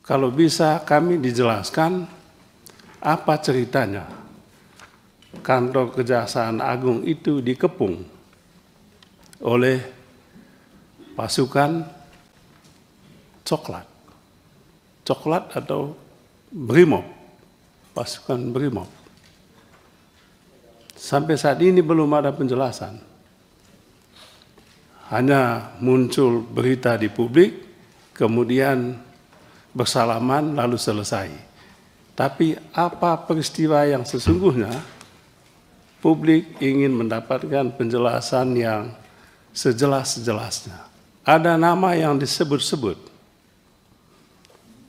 Kalau bisa kami dijelaskan apa ceritanya kantor Kejaksaan Agung itu dikepung oleh pasukan coklat atau Brimob, pasukan Brimob. Sampai saat ini belum ada penjelasan. Hanya muncul berita di publik, kemudian bersalaman lalu selesai. Tapi apa peristiwa yang sesungguhnya, publik ingin mendapatkan penjelasan yang sejelas-jelasnya. Ada nama yang disebut-sebut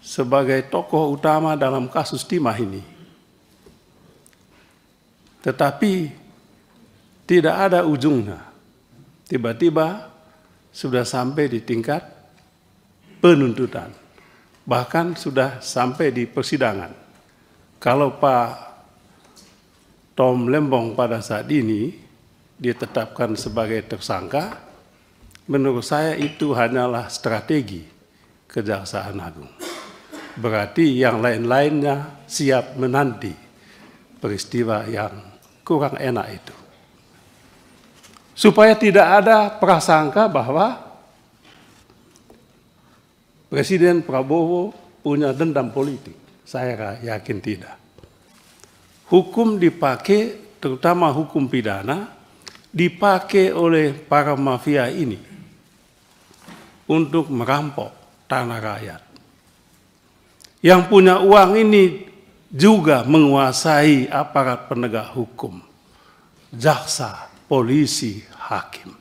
sebagai tokoh utama dalam kasus timah ini. Tetapi tidak ada ujungnya. Tiba-tiba sudah sampai di tingkat penuntutan. Bahkan sudah sampai di persidangan. Kalau Pak Tom Lembong pada saat ini ditetapkan sebagai tersangka, menurut saya itu hanyalah strategi Kejaksaan Agung. Berarti yang lain-lainnya siap menanti peristiwa yang kurang enak itu. Supaya tidak ada prasangka bahwa Presiden Prabowo punya dendam politik. Saya yakin tidak. Hukum dipakai, terutama hukum pidana, dipakai oleh para mafia ini untuk merampok tanah rakyat. Yang punya uang ini juga menguasai aparat penegak hukum, jaksa, polisi, hakim.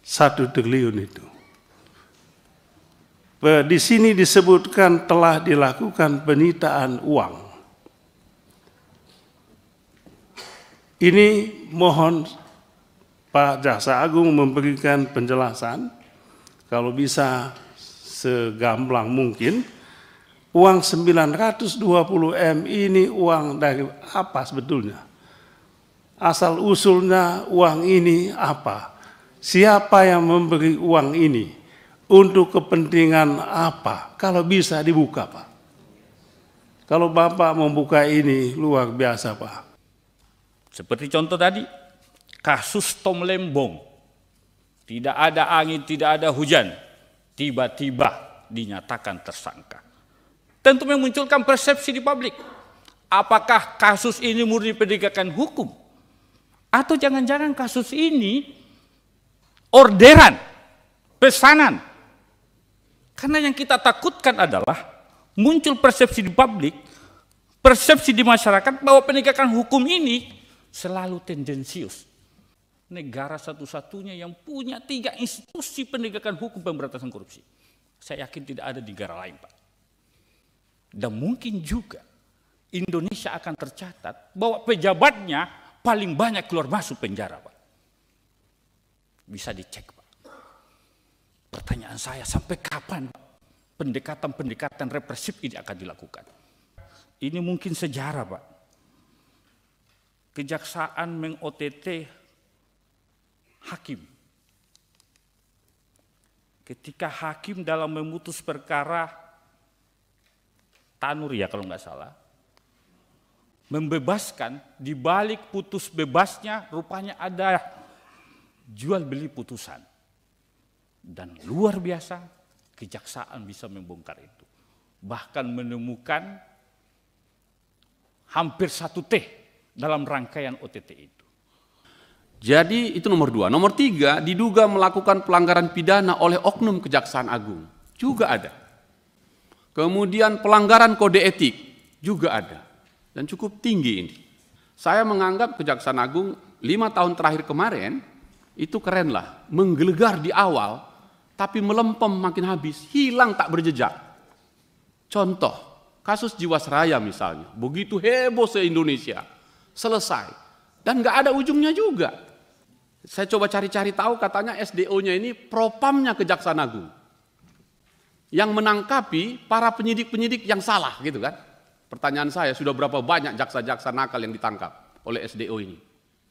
1 triliun itu. Di sini disebutkan telah dilakukan penyitaan uang. Ini mohon Pak Jaksa Agung memberikan penjelasan, kalau bisa segamblang mungkin. Uang 920 M ini uang dari apa sebetulnya? Asal usulnya uang ini apa? Siapa yang memberi uang ini? Untuk kepentingan apa? Kalau bisa dibuka, Pak. Kalau Bapak membuka ini luar biasa, Pak. Seperti contoh tadi, kasus Tom Lembong. Tidak ada angin, tidak ada hujan. Tiba-tiba dinyatakan tersangka. Tentu memunculkan persepsi di publik. Apakah kasus ini murni penegakan hukum? Atau jangan-jangan kasus ini orderan, pesanan? Karena yang kita takutkan adalah muncul persepsi di publik, persepsi di masyarakat bahwa penegakan hukum ini selalu tendensius. Negara satu-satunya yang punya 3 institusi penegakan hukum pemberantasan korupsi. Saya yakin tidak ada di negara lain, Pak. Dan mungkin juga Indonesia akan tercatat bahwa pejabatnya paling banyak keluar masuk penjara, Pak. Bisa dicek, Pak. Pertanyaan saya, sampai kapan pendekatan-pendekatan represif ini akan dilakukan? Ini mungkin sejarah, Pak. Kejaksaan meng-OTT hakim. Ketika hakim dalam memutus perkara Tanur ya kalau nggak salah, membebaskan, di balik putus bebasnya rupanya ada jual beli putusan. Dan luar biasa kejaksaan bisa membongkar itu. Bahkan menemukan hampir 1 T dalam rangkaian OTT itu. Jadi itu nomor 2. Nomor 3, diduga melakukan pelanggaran pidana oleh oknum Kejaksaan Agung. Juga ada. Kemudian pelanggaran kode etik juga ada. Dan cukup tinggi ini. Saya menganggap Kejaksaan Agung 5 tahun terakhir kemarin itu keren lah. Menggelegar di awal, tapi melempem makin habis. Hilang tak berjejak. Contoh, kasus Jiwasraya misalnya. Begitu heboh se-Indonesia. Selesai. Dan nggak ada ujungnya juga. Saya coba cari-cari tahu, katanya SDO-nya ini propamnya Kejaksaan Agung. Yang menangkapi para penyidik-penyidik yang salah gitu kan. Pertanyaan saya, sudah berapa banyak jaksa-jaksa nakal yang ditangkap oleh SDO ini?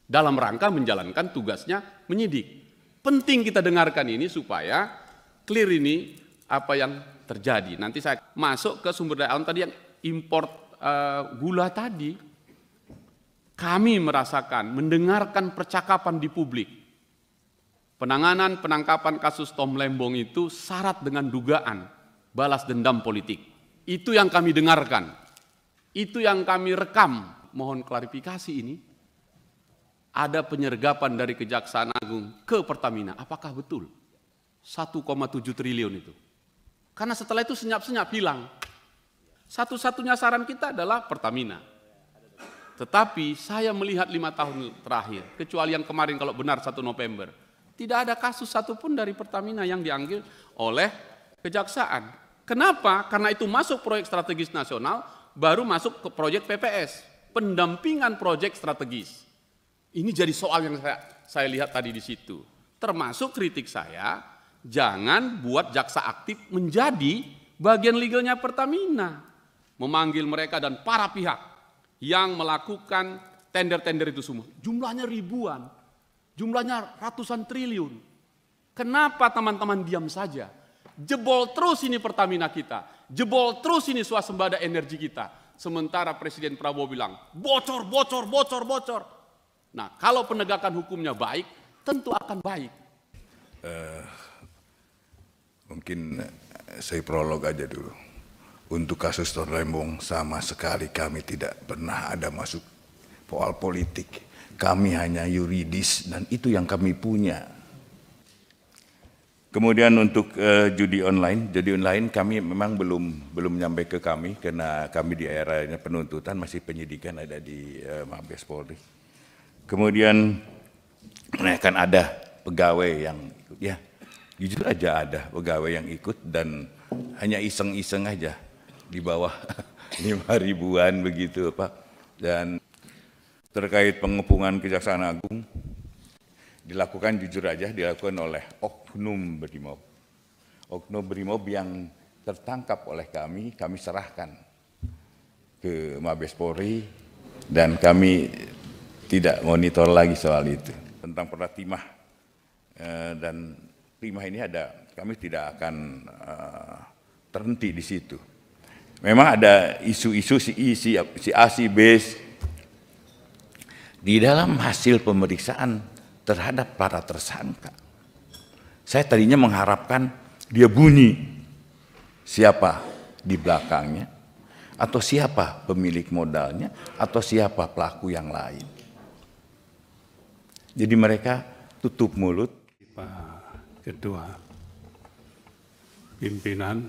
Dalam rangka menjalankan tugasnya menyidik. Penting kita dengarkan ini supaya clear ini apa yang terjadi. Nanti saya masuk ke sumber daya alam tadi yang import gula tadi. Kami merasakan, mendengarkan percakapan di publik. Penanganan penangkapan kasus Tom Lembong itu syarat dengan dugaan balas dendam politik. Itu yang kami dengarkan. Itu yang kami rekam. Mohon klarifikasi ini. Ada penyergapan dari Kejaksaan Agung ke Pertamina. Apakah betul? 1,7 triliun itu. Karena setelah itu senyap-senyap hilang. Satu-satunya saran kita adalah Pertamina. Tetapi saya melihat 5 tahun terakhir, kecuali yang kemarin kalau benar 1 November, tidak ada kasus satupun dari Pertamina yang diambil oleh Kejaksaan. Kenapa? Karena itu masuk proyek strategis nasional, baru masuk ke proyek PPS, pendampingan proyek strategis. Ini jadi soal yang saya lihat tadi di situ. Termasuk kritik saya, jangan buat jaksa aktif menjadi bagian legalnya Pertamina. Memanggil mereka dan para pihak yang melakukan tender-tender itu semua. Jumlahnya ribuan, jumlahnya ratusan triliun. Kenapa teman-teman diam saja? Jebol terus ini Pertamina kita, jebol terus ini swasembada energi kita. Sementara Presiden Prabowo bilang, bocor, bocor, bocor, bocor. Nah, kalau penegakan hukumnya baik, tentu akan baik. Mungkin saya prolog aja dulu. Untuk kasus Tom Lembong sama sekali kami tidak pernah ada masuk soal politik. Kami hanya yuridis dan itu yang kami punya. Kemudian untuk judi online kami memang belum nyampe ke kami karena kami di eranya penuntutan, masih penyidikan ada di Mabes Polri. Kemudian kan ada pegawai yang ikut, ya jujur aja ada pegawai yang ikut dan hanya iseng-iseng aja di bawah 5 ribuan begitu Pak. Dan terkait pengepungan Kejaksaan Agung dilakukan, jujur aja dilakukan oleh oknum Brimob. Oknum Brimob yang tertangkap oleh kami serahkan ke Mabes Polri dan kami tidak monitor lagi soal itu. Tentang perda timah dan timah ini kami tidak akan terhenti di situ. Memang ada isu-isu si A, si B. Di dalam hasil pemeriksaan terhadap para tersangka, saya tadinya mengharapkan dia bunyi siapa di belakangnya, atau siapa pemilik modalnya, atau siapa pelaku yang lain. Jadi mereka tutup mulut. Pak Ketua Pimpinan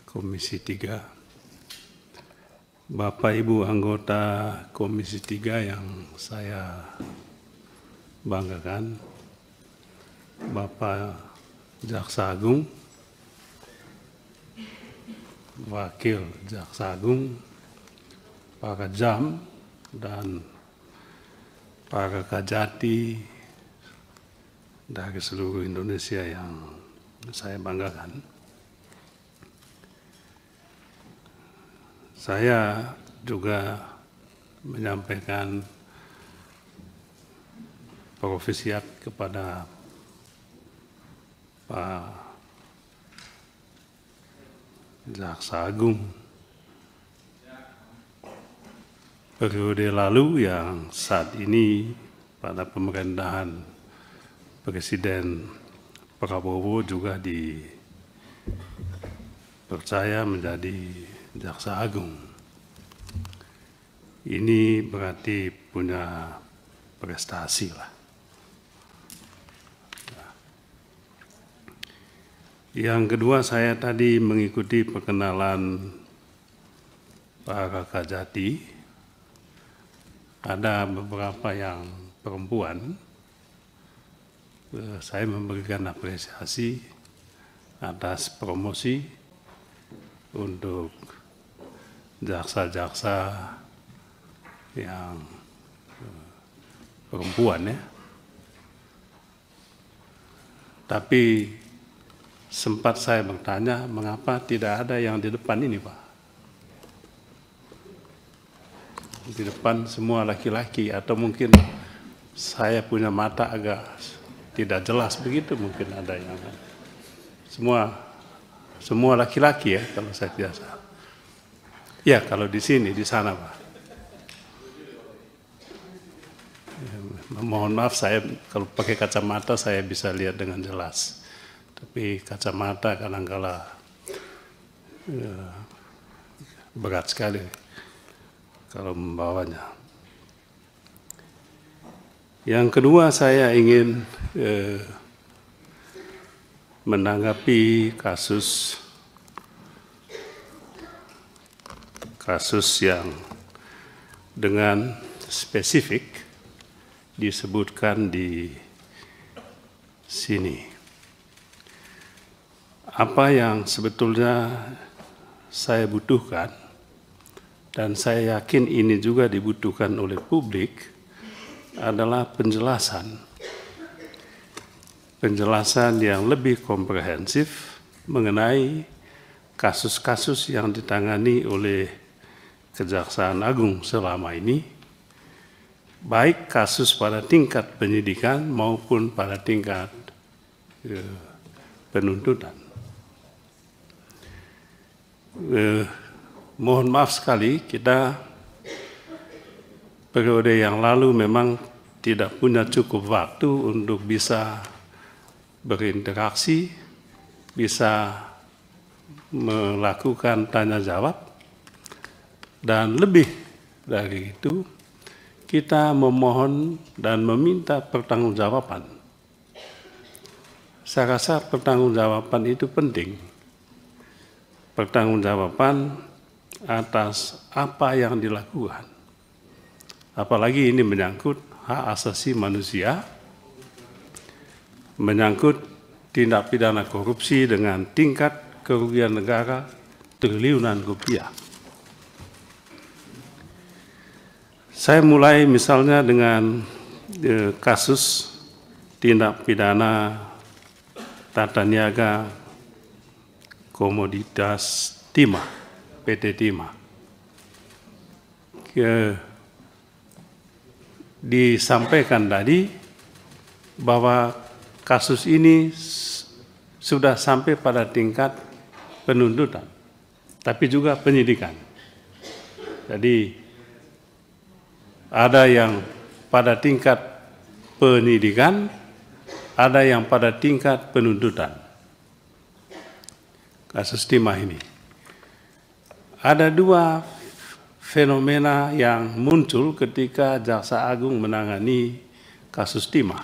Komisi 3, Bapak Ibu anggota Komisi 3 yang saya banggakan, Bapak Jaksa Agung, Wakil Jaksa Agung, Pak Kajam, dan Pak Kajati dari seluruh Indonesia yang saya banggakan. Saya juga menyampaikan profesiat kepada Pak Jaksa Agung. Periode lalu yang saat ini pada pemerintahan Presiden Prabowo juga dipercaya menjadi Jaksa Agung. Ini berarti punya prestasi lah. Yang kedua, saya tadi mengikuti perkenalan Pak Kajati. Ada beberapa yang perempuan. Saya memberikan apresiasi atas promosi untuk jaksa-jaksa yang perempuan ya. Tapi sempat saya bertanya, mengapa tidak ada yang di depan ini, Pak? Di depan semua laki-laki, atau mungkin saya punya mata agak tidak jelas begitu, mungkin ada yang semua semua laki-laki ya kalau saya tidak salah. Ya kalau di sini, di sana Pak. Mohon maaf saya kalau pakai kacamata saya bisa lihat dengan jelas. Tapi kacamata kadang-kala berat sekali kalau membawanya. Yang kedua saya ingin menanggapi kasus yang dengan spesifik disebutkan di sini. Apa yang sebetulnya saya butuhkan, dan saya yakin ini juga dibutuhkan oleh publik, adalah penjelasan yang lebih komprehensif mengenai kasus-kasus yang ditangani oleh Kejaksaan Agung selama ini, baik kasus pada tingkat penyidikan maupun pada tingkat penuntutan. Mohon maaf sekali, kita periode yang lalu memang tidak punya cukup waktu untuk bisa berinteraksi, bisa melakukan tanya jawab, dan lebih dari itu kita memohon dan meminta pertanggungjawaban. Saya rasa pertanggungjawaban itu penting. Pertanggungjawaban atas apa yang dilakukan. Apalagi ini menyangkut hak asasi manusia, menyangkut tindak pidana korupsi dengan tingkat kerugian negara triliunan rupiah. Saya mulai misalnya dengan kasus tindak pidana tata niaga komoditas timah, PT Timah. Disampaikan tadi bahwa kasus ini sudah sampai pada tingkat penuntutan, tapi juga penyidikan. Jadi ada yang pada tingkat penyidikan, ada yang pada tingkat penuntutan. Kasus timah ini. Ada dua fenomena yang muncul ketika Jaksa Agung menangani kasus timah.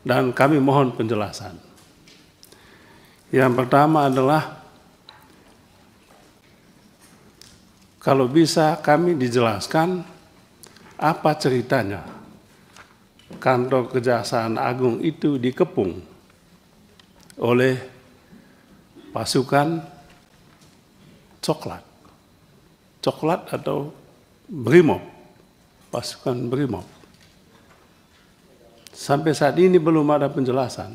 Dan kami mohon penjelasan. Yang pertama adalah, kalau bisa kami dijelaskan apa ceritanya kantor Kejaksaan Agung itu dikepung oleh pasukan coklat atau Brimob, pasukan Brimob. Sampai saat ini belum ada penjelasan.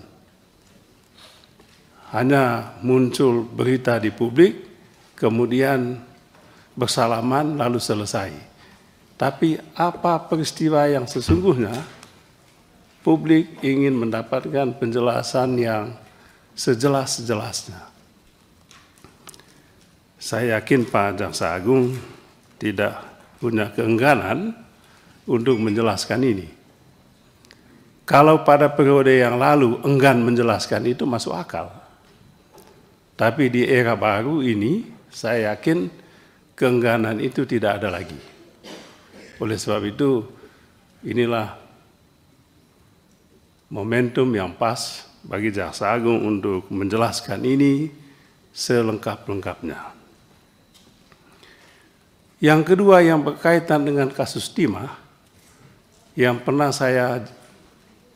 Hanya muncul berita di publik, kemudian bersalaman lalu selesai. Tapi apa peristiwa yang sesungguhnya, publik ingin mendapatkan penjelasan yang sejelas-jelasnya. Saya yakin Pak Jaksa Agung tidak punya keengganan untuk menjelaskan ini. Kalau pada periode yang lalu enggan menjelaskan itu masuk akal. Tapi di era baru ini, saya yakin keengganan itu tidak ada lagi. Oleh sebab itu, inilah momentum yang pas bagi Jaksa Agung untuk menjelaskan ini selengkap-lengkapnya. Yang kedua yang berkaitan dengan kasus timah, yang pernah saya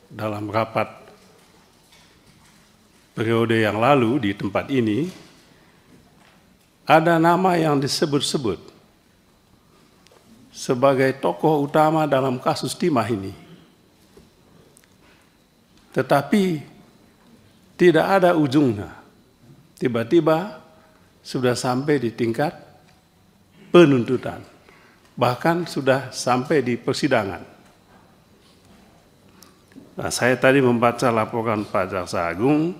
dalam rapat periode yang lalu di tempat ini, ada nama yang disebut-sebut sebagai tokoh utama dalam kasus timah ini. Tetapi tidak ada ujungnya. Tiba-tiba sudah sampai di tingkat penuntutan. Bahkan sudah sampai di persidangan. Nah, saya tadi membaca laporan Pak Jaksa Agung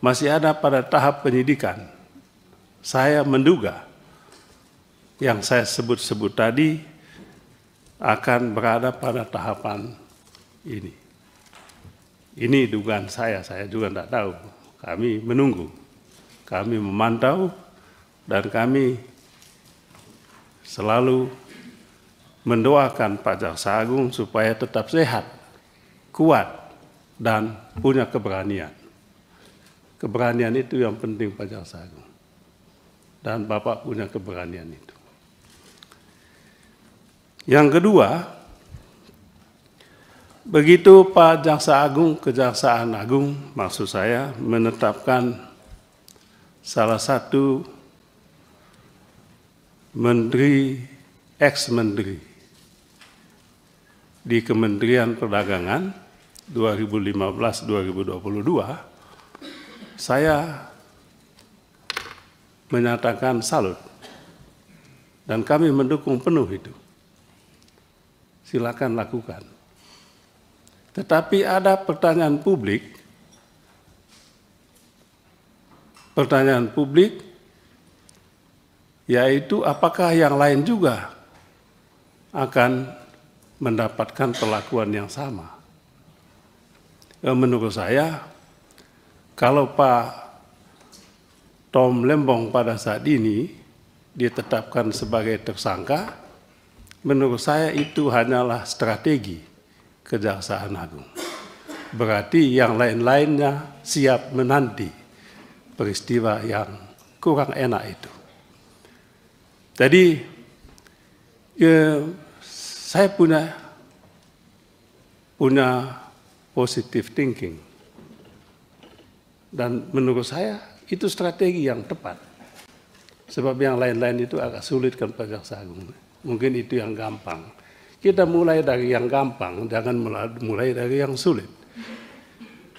masih ada pada tahap penyidikan. Saya menduga yang saya sebut-sebut tadi akan berada pada tahapan ini. Ini dugaan saya juga tidak tahu. Kami menunggu, kami memantau, dan kami selalu mendoakan Pak Jaksa Agung supaya tetap sehat, kuat, dan punya keberanian. Keberanian itu yang penting Pak Jaksa Agung. Dan Bapak punya keberanian itu. Yang kedua, begitu Pak Jaksa Agung, Kejaksaan Agung, maksud saya, menetapkan salah satu menteri, ex-menteri di Kementerian Perdagangan 2015-2022, saya menyatakan salut dan kami mendukung penuh itu. Silakan lakukan. Tetapi ada pertanyaan publik yaitu apakah yang lain juga akan mendapatkan perlakuan yang sama. Menurut saya, kalau Pak Tom Lembong pada saat ini ditetapkan sebagai tersangka, menurut saya itu hanyalah strategi Kejaksaan Agung. Berarti yang lain-lainnya siap menanti peristiwa yang kurang enak itu. Jadi saya punya positive thinking. Dan menurut saya itu strategi yang tepat. Sebab yang lain-lain itu agak sulit kan Pak Jaksa Agung. Mungkin itu yang gampang. Kita mulai dari yang gampang, jangan mulai dari yang sulit.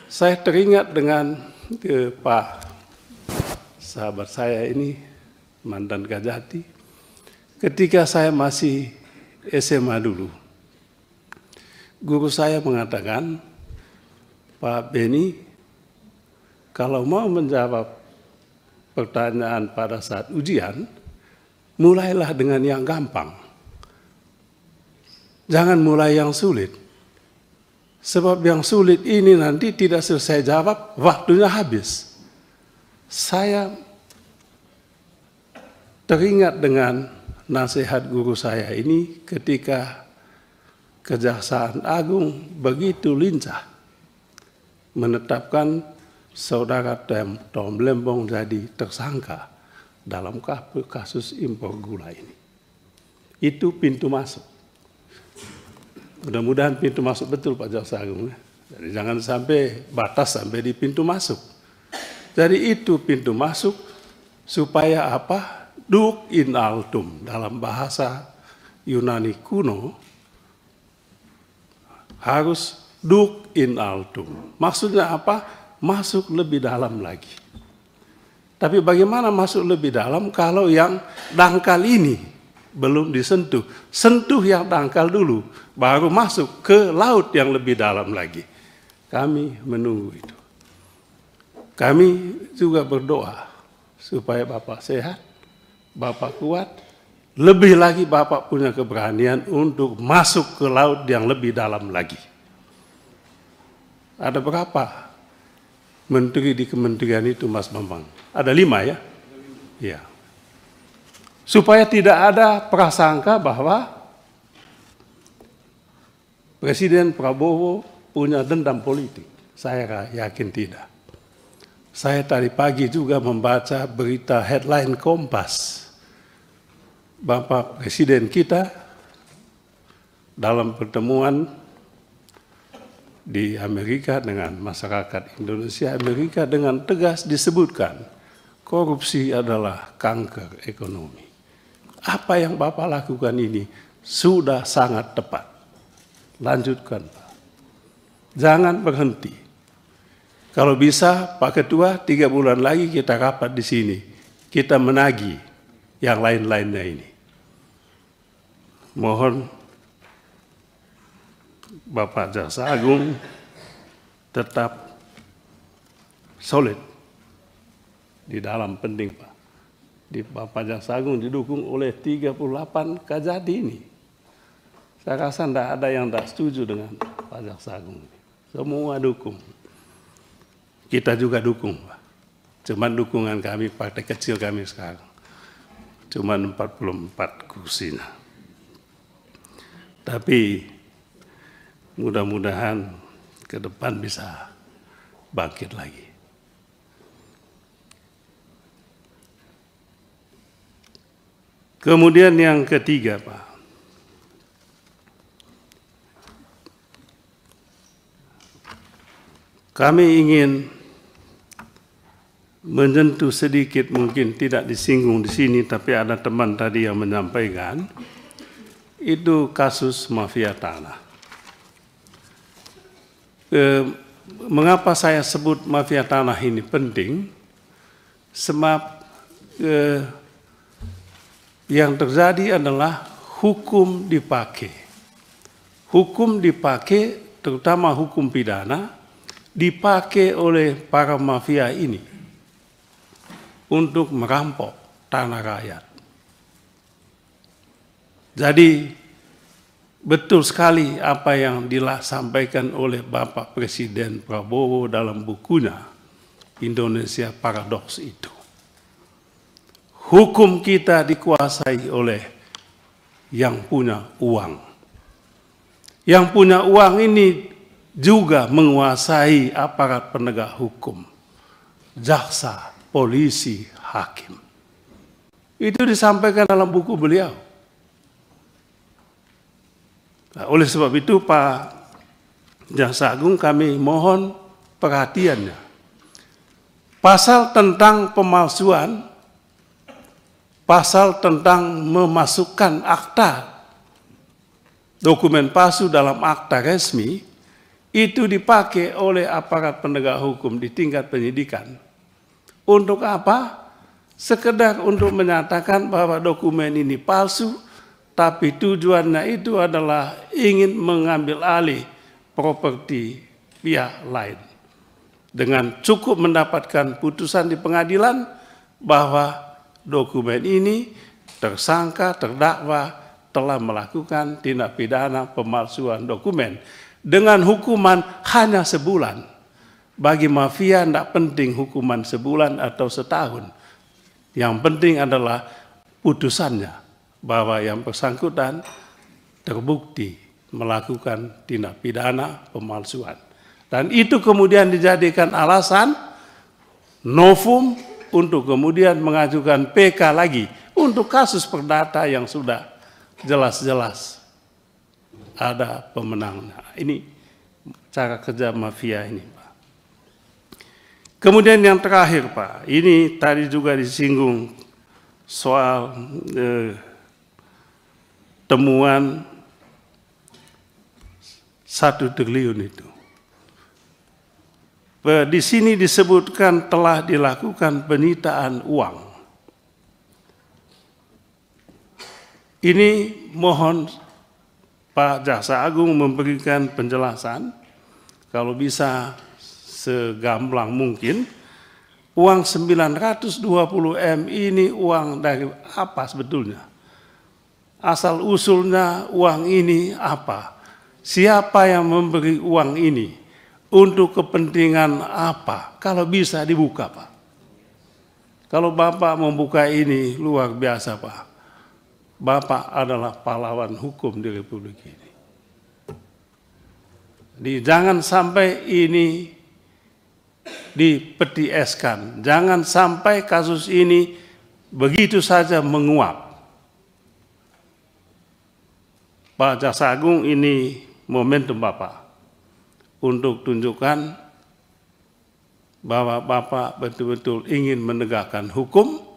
Saya teringat dengan Pak sahabat saya ini, mantan Kajati, ketika saya masih SMA dulu. Guru saya mengatakan, Pak Beni, kalau mau menjawab pertanyaan pada saat ujian, mulailah dengan yang gampang. Jangan mulai yang sulit. Sebab yang sulit ini nanti tidak selesai jawab, waktunya habis. Saya teringat dengan nasihat guru saya ini ketika Kejaksaan Agung begitu lincah menetapkan saudara Tom Lembong jadi tersangka dalam kasus impor gula ini. Itu pintu masuk. Mudah-mudahan pintu masuk betul Pak Jaksa Agung. Jadi jangan sampai batas sampai di pintu masuk. Jadi itu pintu masuk supaya apa? Duc in altum dalam bahasa Yunani kuno harus duc in altum. Maksudnya apa? Masuk lebih dalam lagi. Tapi bagaimana masuk lebih dalam kalau yang dangkal ini belum disentuh? Sentuh yang dangkal dulu, baru masuk ke laut yang lebih dalam lagi. Kami menunggu itu. Kami juga berdoa supaya Bapak sehat, Bapak kuat, lebih lagi Bapak punya keberanian untuk masuk ke laut yang lebih dalam lagi. Ada berapa menteri di kementerian itu, Mas Bambang? Ada 5 ya? Iya. Supaya tidak ada prasangka bahwa Presiden Prabowo punya dendam politik. Saya yakin tidak. Saya tadi pagi juga membaca berita headline Kompas. Bapak Presiden kita dalam pertemuan di Amerika dengan masyarakat Indonesia, Amerika dengan tegas disebutkan korupsi adalah kanker ekonomi. Apa yang Bapak lakukan ini sudah sangat tepat. Lanjutkan, Pak. Jangan berhenti. Kalau bisa, Pak Ketua, 3 bulan lagi kita rapat di sini. Kita menagih yang lain-lainnya ini. Mohon Bapak Jaksa Agung tetap solid di dalam penting Pak. Di Bapak Jaksa Agung didukung oleh 38 Kajati ini. Saya rasa tidak ada yang tidak setuju dengan Pak Jaksa Agung. Semua dukung. Kita juga dukung Pak. Cuman dukungan kami, partai kecil kami sekarang, cuman 44 kursinya. Tapi mudah-mudahan ke depan bisa bangkit lagi. Kemudian yang ketiga Pak, kami ingin menyentuh sedikit, mungkin tidak disinggung di sini, tapi ada teman tadi yang menyampaikan, itu kasus mafia tanah. Mengapa saya sebut mafia tanah ini penting? Sebab yang terjadi adalah hukum dipakai. Hukum dipakai, terutama hukum pidana, dipakai oleh para mafia ini untuk merampok tanah rakyat. Jadi betul sekali apa yang disampaikan oleh Bapak Presiden Prabowo dalam bukunya Indonesia Paradoks itu. Hukum kita dikuasai oleh yang punya uang. Yang punya uang ini juga menguasai aparat penegak hukum, jaksa, polisi, hakim. Itu disampaikan dalam buku beliau. Nah, oleh sebab itu Pak Jaksa Agung kami mohon perhatiannya. Pasal tentang pemalsuan, pasal tentang memasukkan akta dokumen palsu dalam akta resmi, itu dipakai oleh aparat penegak hukum di tingkat penyidikan. Untuk apa? Sekedar untuk menyatakan bahwa dokumen ini palsu, tapi tujuannya itu adalah ingin mengambil alih properti pihak lain. Dengan cukup mendapatkan putusan di pengadilan bahwa dokumen ini tersangka, terdakwa telah melakukan tindak pidana pemalsuan dokumen dengan hukuman hanya sebulan. Bagi mafia tidak penting hukuman sebulan atau setahun. Yang penting adalah putusannya bahwa yang bersangkutan terbukti melakukan tindak pidana pemalsuan. Dan itu kemudian dijadikan alasan novum untuk kemudian mengajukan PK lagi untuk kasus perdata yang sudah jelas-jelas ada pemenangnya. Ini cara kerja mafia ini, Pak. Kemudian yang terakhir, Pak, ini tadi juga disinggung soal temuan 1 triliun itu. Di sini disebutkan telah dilakukan penyitaan uang. Ini mohon Pak Jaksa Agung memberikan penjelasan, kalau bisa segamblang mungkin, uang 920 M ini uang dari apa sebetulnya? Asal usulnya uang ini apa? Siapa yang memberi uang ini? Untuk kepentingan apa? Kalau bisa dibuka, Pak. Kalau Bapak membuka ini luar biasa, Pak. Bapak adalah pahlawan hukum di Republik ini. Jadi jangan sampai ini dipetieskan. Jangan sampai kasus ini begitu saja menguap. Pak Jaksa Agung, ini momentum Bapak untuk tunjukkan bahwa Bapak betul-betul ingin menegakkan hukum.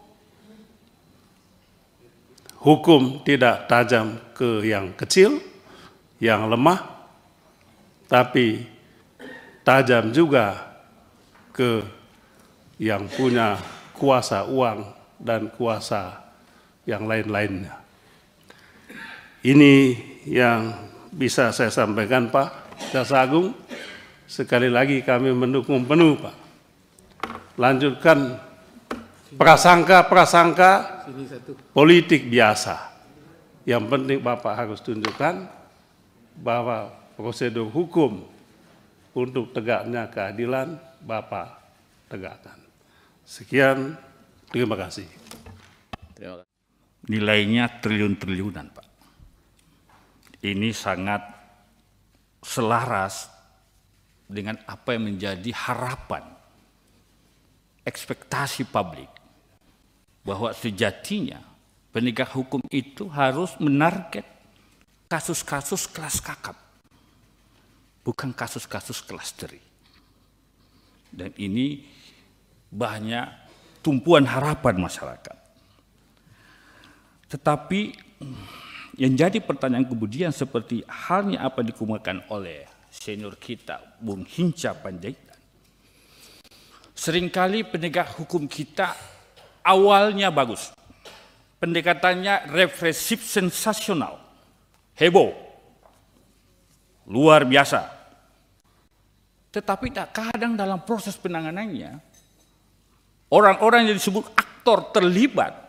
Hukum tidak tajam ke yang kecil, yang lemah, tapi tajam juga ke yang punya kuasa uang dan kuasa yang lain-lainnya. Ini yang bisa saya sampaikan, Pak Jaksa Agung. Sekali lagi kami mendukung penuh, Pak. Lanjutkan prasangka politik biasa. Yang penting Bapak harus tunjukkan bahwa prosedur hukum untuk tegaknya keadilan Bapak tegakkan. Sekian, terima kasih. Nilainya triliun-triliunan, Pak. Ini sangat selaras dengan apa yang menjadi harapan, ekspektasi publik, bahwa sejatinya penegak hukum itu harus menarget kasus-kasus kelas kakap, bukan kasus-kasus kelas teri. Dan ini banyak tumpuan harapan masyarakat. Tetapi yang jadi pertanyaan kemudian seperti halnya apa dikemukakan oleh senior kita, Bung Hinca Panjaitan. Seringkali penegak hukum kita awalnya bagus. Pendekatannya represif sensasional, heboh, luar biasa. Tetapi tak kadang dalam proses penanganannya, orang-orang yang disebut aktor terlibat,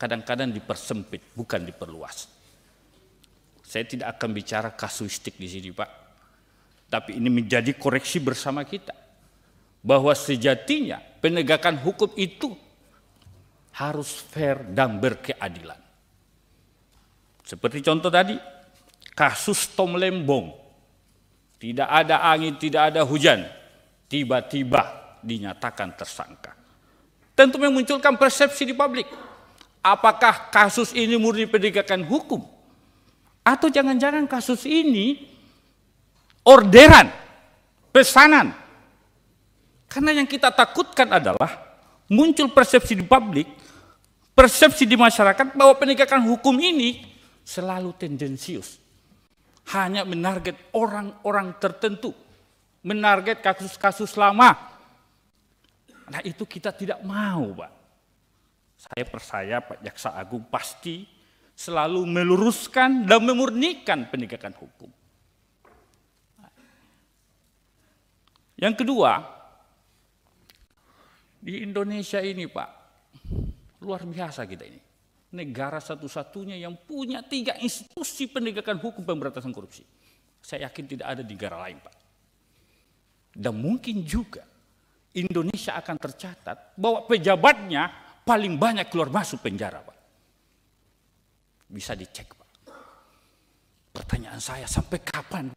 kadang-kadang dipersempit, bukan diperluas. Saya tidak akan bicara kasuistik di sini, Pak. Tapi ini menjadi koreksi bersama kita. Bahwa sejatinya penegakan hukum itu harus fair dan berkeadilan. Seperti contoh tadi, kasus Tom Lembong. Tidak ada angin, tidak ada hujan. Tiba-tiba dinyatakan tersangka. Tentu memunculkan persepsi di publik. Apakah kasus ini murni penegakan hukum? Atau jangan-jangan kasus ini orderan, pesanan? Karena yang kita takutkan adalah muncul persepsi di publik, persepsi di masyarakat bahwa penegakan hukum ini selalu tendensius. Hanya menarget orang-orang tertentu, menarget kasus-kasus lama. Nah itu kita tidak mau, Pak. Saya percaya Pak Jaksa Agung pasti selalu meluruskan dan memurnikan penegakan hukum. Yang kedua, di Indonesia ini Pak, luar biasa kita ini. Negara satu-satunya yang punya 3 institusi penegakan hukum pemberantasan korupsi. Saya yakin tidak ada di negara lain, Pak. Dan mungkin juga Indonesia akan tercatat bahwa pejabatnya paling banyak keluar masuk penjara, Pak. Bisa dicek, Pak. Pertanyaan saya, sampai kapan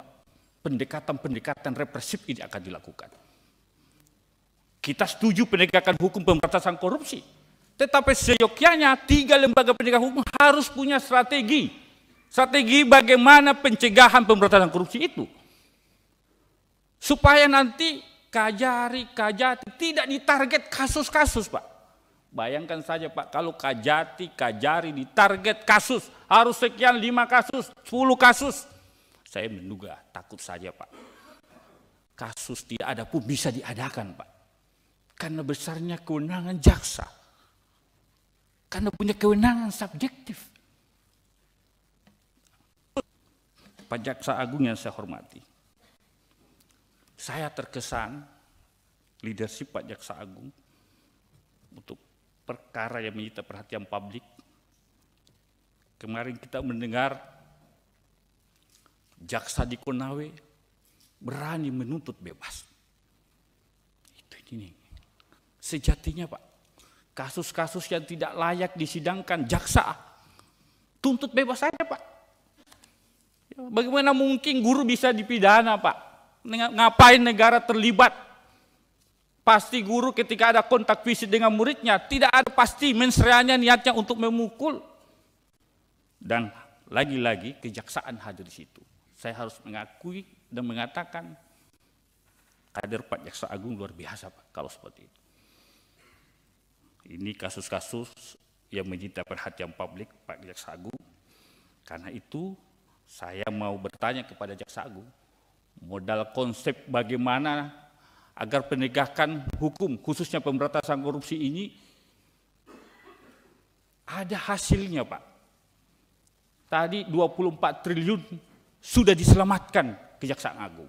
pendekatan-pendekatan represif ini akan dilakukan? Kita setuju penegakan hukum pemberantasan korupsi, tetapi seyogyanya 3 lembaga penegak hukum harus punya strategi. Strategi bagaimana pencegahan pemberantasan korupsi itu. Supaya nanti Kajari, Kajati tidak ditarget kasus-kasus, Pak. Bayangkan saja, Pak, kalau Kajati, Kajari ditarget kasus, harus sekian 5 kasus, 10 kasus. Saya menduga, takut saja, Pak. Kasus tidak ada pun bisa diadakan, Pak. Karena besarnya kewenangan jaksa. Karena punya kewenangan subjektif. Pak Jaksa Agung yang saya hormati. Saya terkesan leadership Pak Jaksa Agung untuk perkara yang menyita perhatian publik. Kemarin kita mendengar jaksa di Konawe berani menuntut bebas. Itu ini. Sejatinya Pak, kasus-kasus yang tidak layak disidangkan jaksa tuntut bebas saja, Pak. Bagaimana mungkin guru bisa dipidana, Pak? Ngapain negara terlibat? Pasti guru ketika ada kontak fisik dengan muridnya, tidak ada pasti mensreanya niatnya untuk memukul. Dan lagi-lagi kejaksaan hadir di situ. Saya harus mengakui dan mengatakan kader Pak Jaksa Agung luar biasa, Pak, kalau seperti itu. Ini kasus-kasus yang menyita perhatian publik Pak Jaksa Agung. Karena itu saya mau bertanya kepada Jaksa Agung, modal konsep bagaimana agar penegakan hukum khususnya pemberantasan korupsi ini ada hasilnya, Pak. Tadi 24 triliun sudah diselamatkan Kejaksaan Agung.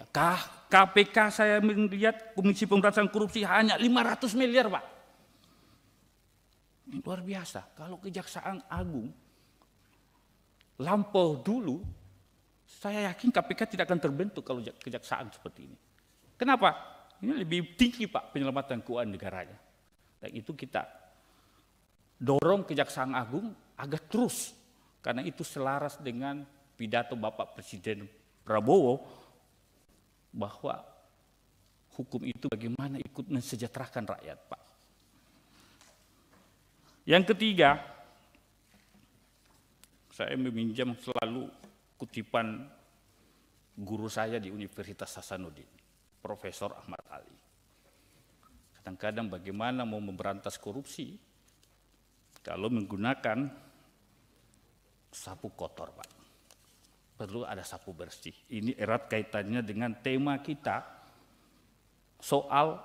Kah KPK saya melihat Komisi Pemberantasan Korupsi hanya 500 miliar, Pak. Ini luar biasa. Kalau Kejaksaan Agung lampau dulu, saya yakin KPK tidak akan terbentuk kalau kejaksaan seperti ini. Kenapa? Ini lebih tinggi, Pak, penyelamatan keuangan negaranya. Dan itu kita dorong Kejaksaan Agung agar terus, karena itu selaras dengan pidato Bapak Presiden Prabowo bahwa hukum itu bagaimana ikut mensejahterakan rakyat, Pak. Yang ketiga, saya meminjam selalu kutipan guru saya di Universitas Hasanuddin, Profesor Ahmad Ali. Kadang-kadang bagaimana mau memberantas korupsi kalau menggunakan sapu kotor, Pak. Perlu ada sapu bersih. Ini erat kaitannya dengan tema kita soal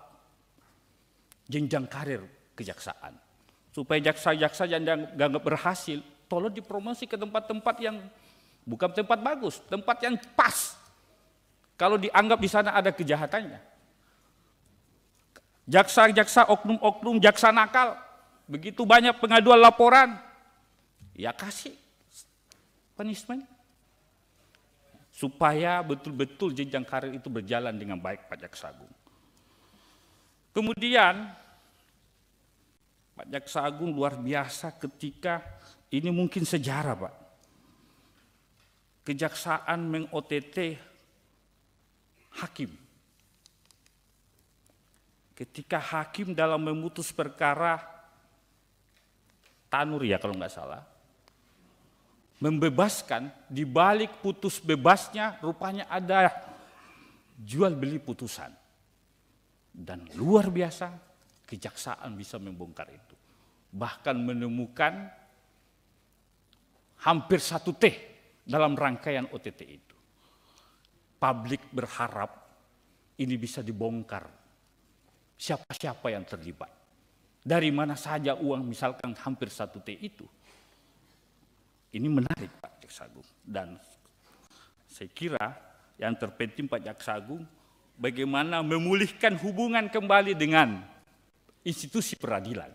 jenjang karir kejaksaan. Supaya jaksa-jaksa yang dianggap berhasil, tolong dipromosi ke tempat-tempat yang bukan tempat bagus, tempat yang pas. Kalau dianggap di sana ada kejahatannya. Jaksa-jaksa, oknum-oknum, jaksa nakal, begitu banyak pengaduan laporan, ya kasih punishment. Supaya betul-betul jenjang karir itu berjalan dengan baik, Pak Jaksa Agung. Kemudian, Pak Jaksa Agung luar biasa ketika ini mungkin sejarah, Pak. Kejaksaan meng-OTT hakim. Ketika hakim dalam memutus perkara Tanur ya kalau nggak salah, membebaskan, di balik putus bebasnya rupanya ada jual beli putusan. Dan luar biasa kejaksaan bisa membongkar itu. Bahkan menemukan hampir 1 T dalam rangkaian OTT itu. Publik berharap ini bisa dibongkar. Siapa-siapa yang terlibat. Dari mana saja uang misalkan hampir 1 T itu. Ini menarik, Pak Jaksa Agung. Dan saya kira yang terpenting Pak Jaksa Agung bagaimana memulihkan hubungan kembali dengan institusi peradilan.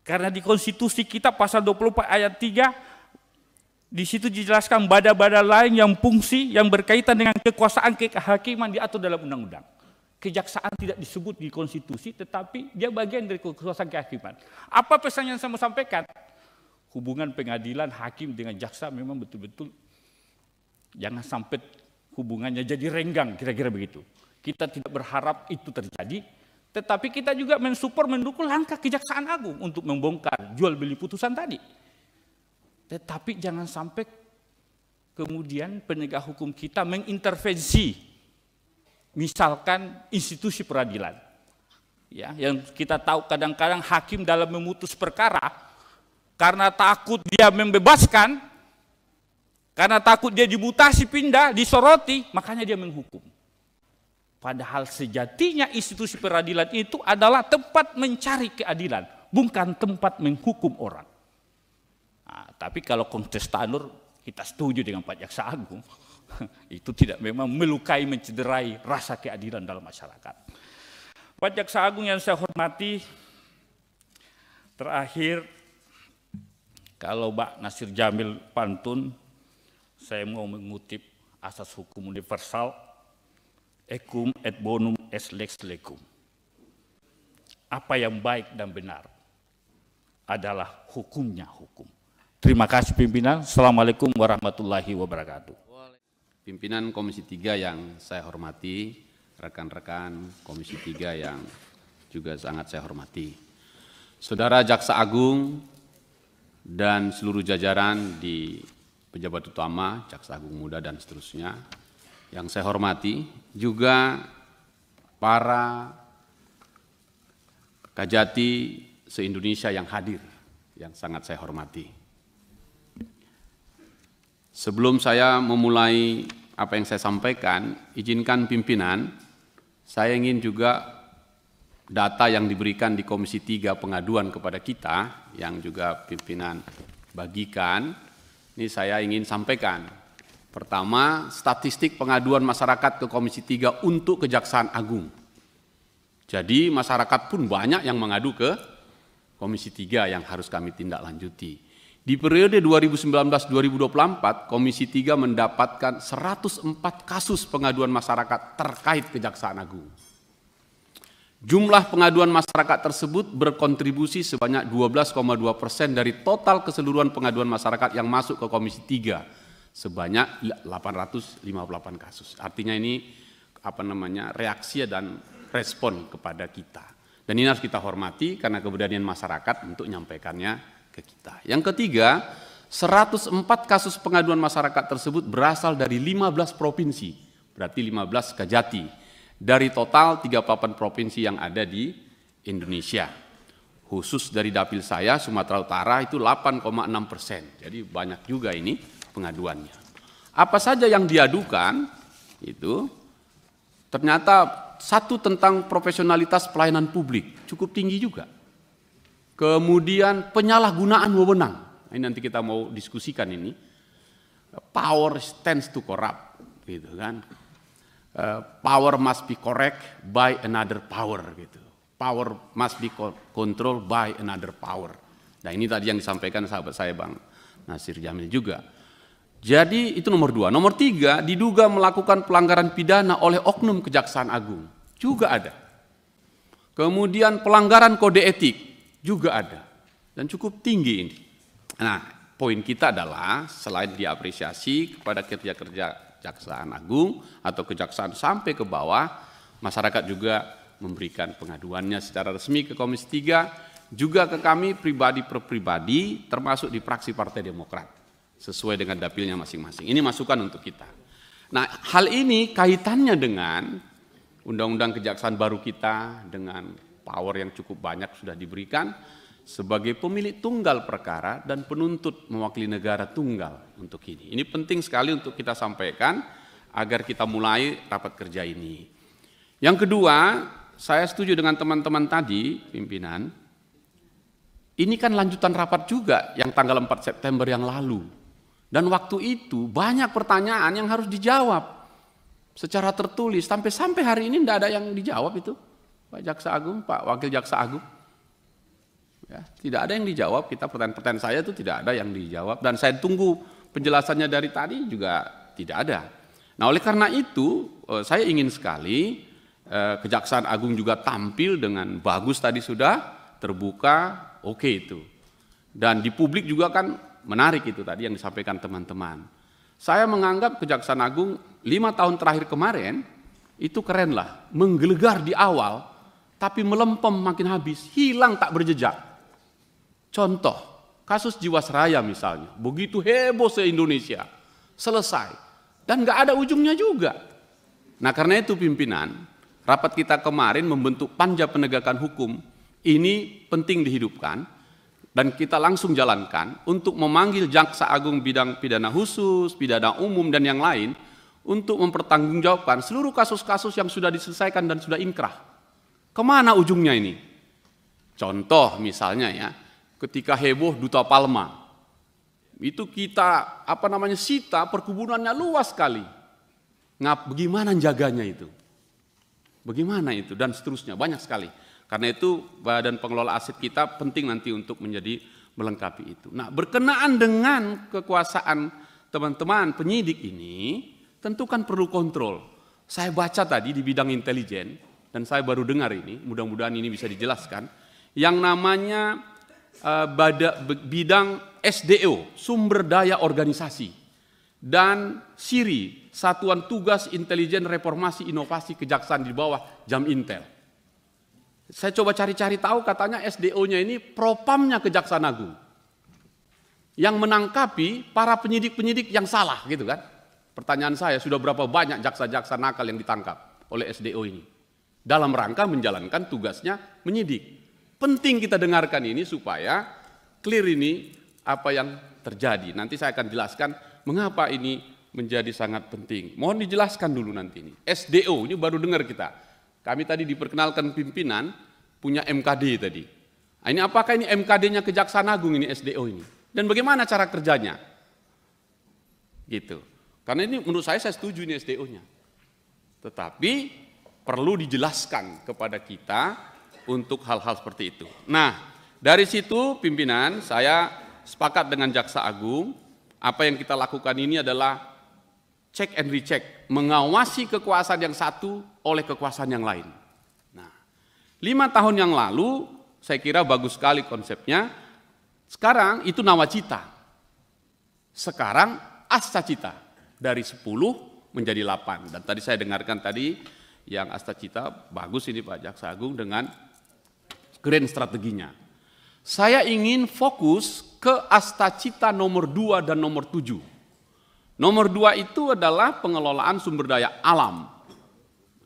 Karena di konstitusi kita pasal 24 ayat 3, di situ dijelaskan badan-badan lain yang fungsi yang berkaitan dengan kekuasaan kehakiman diatur dalam undang-undang. Kejaksaan tidak disebut di konstitusi, tetapi dia bagian dari kekuasaan kehakiman. Apa pesan yang saya mau sampaikan? Hubungan pengadilan hakim dengan jaksa memang betul-betul jangan sampai hubungannya jadi renggang, kira-kira begitu. Kita tidak berharap itu terjadi, tetapi kita juga mensupport, mendukung langkah Kejaksaan Agung untuk membongkar jual beli putusan tadi. Tetapi jangan sampai kemudian penegak hukum kita mengintervensi, misalkan institusi peradilan. Ya, yang kita tahu kadang-kadang hakim dalam memutus perkara, karena takut dia membebaskan, karena takut dia dimutasi pindah, disoroti, makanya dia menghukum. Padahal sejatinya institusi peradilan itu adalah tempat mencari keadilan, bukan tempat menghukum orang. Nah, tapi kalau konteks Tanur, kita setuju dengan Pak Jaksa Agung, itu tidak memang melukai, mencederai rasa keadilan dalam masyarakat. Pak Jaksa Agung yang saya hormati, terakhir, kalau Pak Nasir Jamil pantun, saya mau mengutip asas hukum universal, equum et bonum est lex lecum. Apa yang baik dan benar adalah hukumnya hukum. Terima kasih pimpinan. Assalamualaikum warahmatullahi wabarakatuh. Pimpinan Komisi 3 yang saya hormati, rekan-rekan Komisi 3 yang juga sangat saya hormati. Saudara Jaksa Agung dan seluruh jajaran di pejabat utama, Jaksa Agung Muda dan seterusnya, yang saya hormati, juga para Kajati se-Indonesia yang hadir, yang sangat saya hormati. Sebelum saya memulai apa yang saya sampaikan, izinkan pimpinan, saya ingin juga data yang diberikan di Komisi 3 pengaduan kepada kita, yang juga pimpinan bagikan, ini saya ingin sampaikan. Pertama, statistik pengaduan masyarakat ke Komisi 3 untuk Kejaksaan Agung. Jadi masyarakat pun banyak yang mengadu ke Komisi 3 yang harus kami tindak lanjuti. Di periode 2019-2024, Komisi 3 mendapatkan 104 kasus pengaduan masyarakat terkait Kejaksaan Agung. Jumlah pengaduan masyarakat tersebut berkontribusi sebanyak 12,2% dari total keseluruhan pengaduan masyarakat yang masuk ke Komisi 3 sebanyak 858 kasus. Artinya ini reaksi dan respon kepada kita. Dan ini harus kita hormati karena keberanian masyarakat untuk menyampaikannya ke kita. Yang ketiga, 104 kasus pengaduan masyarakat tersebut berasal dari 15 provinsi, berarti 15 kajati. Dari total 38 provinsi yang ada di Indonesia. Khusus dari dapil saya, Sumatera Utara itu 8,6%. Jadi banyak juga ini pengaduannya. Apa saja yang diadukan itu ternyata satu tentang profesionalitas pelayanan publik, cukup tinggi juga. Kemudian penyalahgunaan wewenang. Ini nanti kita mau diskusikan ini. Power tends to corrupt, gitu kan. Power must be correct by another power, gitu. Power must be controlled by another power. Nah ini tadi yang disampaikan sahabat saya Bang Nasir Jamil juga. Jadi itu nomor 2. Nomor 3, diduga melakukan pelanggaran pidana oleh oknum Kejaksaan Agung. Juga ada. Kemudian pelanggaran kode etik juga ada. Dan cukup tinggi ini. Nah, poin kita adalah selain diapresiasi kepada kerja-kerja Kejaksaan Agung atau Kejaksaan sampai ke bawah, masyarakat juga memberikan pengaduannya secara resmi ke Komisi 3, juga ke kami pribadi per pribadi, termasuk di fraksi Partai Demokrat, sesuai dengan dapilnya masing-masing. Ini masukan untuk kita. Nah, hal ini kaitannya dengan Undang-Undang Kejaksaan baru kita, dengan power yang cukup banyak sudah diberikan, sebagai pemilik tunggal perkara dan penuntut mewakili negara tunggal untuk ini. Ini penting sekali untuk kita sampaikan agar kita mulai rapat kerja ini. Yang kedua, saya setuju dengan teman-teman tadi, pimpinan, ini kan lanjutan rapat juga yang tanggal 4 September yang lalu. Dan waktu itu banyak pertanyaan yang harus dijawab secara tertulis. Sampai hari ini tidak ada yang dijawab itu, Pak Jaksa Agung, Pak Wakil Jaksa Agung. Ya, tidak ada yang dijawab, pertanyaan-pertanyaan saya itu tidak ada yang dijawab, dan saya tunggu penjelasannya dari tadi juga tidak ada. Nah oleh karena itu saya ingin sekali Kejaksaan Agung juga tampil dengan bagus tadi sudah, terbuka, oke itu. Dan di publik juga kan menarik itu tadi yang disampaikan teman-teman. Saya menganggap Kejaksaan Agung 5 tahun terakhir kemarin itu keren lah, menggelegar di awal, tapi melempem makin habis, hilang tak berjejak. Contoh, kasus Jiwasraya misalnya, begitu heboh se-Indonesia, selesai, dan nggak ada ujungnya juga. Nah karena itu pimpinan, rapat kita kemarin membentuk Panja Penegakan Hukum, ini penting dihidupkan, dan kita langsung jalankan untuk memanggil Jaksa Agung bidang pidana khusus, pidana umum, dan yang lain, untuk mempertanggungjawabkan seluruh kasus-kasus yang sudah diselesaikan dan sudah inkrah. Kemana ujungnya ini? Contoh misalnya ya, ketika heboh Duta Palma, itu kita sita perkebunannya luas sekali. Bagaimana jaganya itu? Bagaimana itu? Dan seterusnya, banyak sekali. Karena itu Badan Pengelola Aset kita penting nanti untuk menjadi melengkapi itu. Nah berkenaan dengan kekuasaan teman-teman penyidik ini, tentu kan perlu kontrol. Saya baca tadi di bidang intelijen, dan saya baru dengar ini, mudah-mudahan ini bisa dijelaskan, yang namanya bidang SDO, sumber daya organisasi, dan SIRI, Satuan Tugas Intelijen Reformasi Inovasi Kejaksaan di bawah Jam Intel. Saya coba cari-cari tahu, katanya SDO-nya ini propamnya Kejaksaan Agung, yang menangkapi para penyidik-penyidik yang salah, gitu kan? Pertanyaan saya, sudah berapa banyak jaksa-jaksa nakal yang ditangkap oleh SDO ini dalam rangka menjalankan tugasnya menyidik? Penting kita dengarkan ini supaya clear ini apa yang terjadi. Nanti saya akan jelaskan mengapa ini menjadi sangat penting. Mohon dijelaskan dulu nanti ini. SDO ini baru dengar kita. Kami tadi diperkenalkan pimpinan punya MKD tadi. Nah, ini apakah ini MKD-nya Kejaksaan Agung ini SDO ini? Dan bagaimana cara kerjanya? Gitu. Karena ini menurut saya setuju ini SDO-nya. Tetapi perlu dijelaskan kepada kita untuk hal-hal seperti itu. Nah, dari situ pimpinan saya sepakat dengan Jaksa Agung, apa yang kita lakukan ini adalah check and recheck, mengawasi kekuasaan yang satu oleh kekuasaan yang lain. Nah, 5 tahun yang lalu saya kira bagus sekali konsepnya. Sekarang itu nawacita. Sekarang astacita. Dari 10 menjadi 8. Dan tadi saya dengarkan tadi yang astacita, bagus ini Pak Jaksa Agung dengan grand strateginya. Saya ingin fokus ke astacita nomor 2 dan nomor 7. Nomor 2 itu adalah pengelolaan sumber daya alam.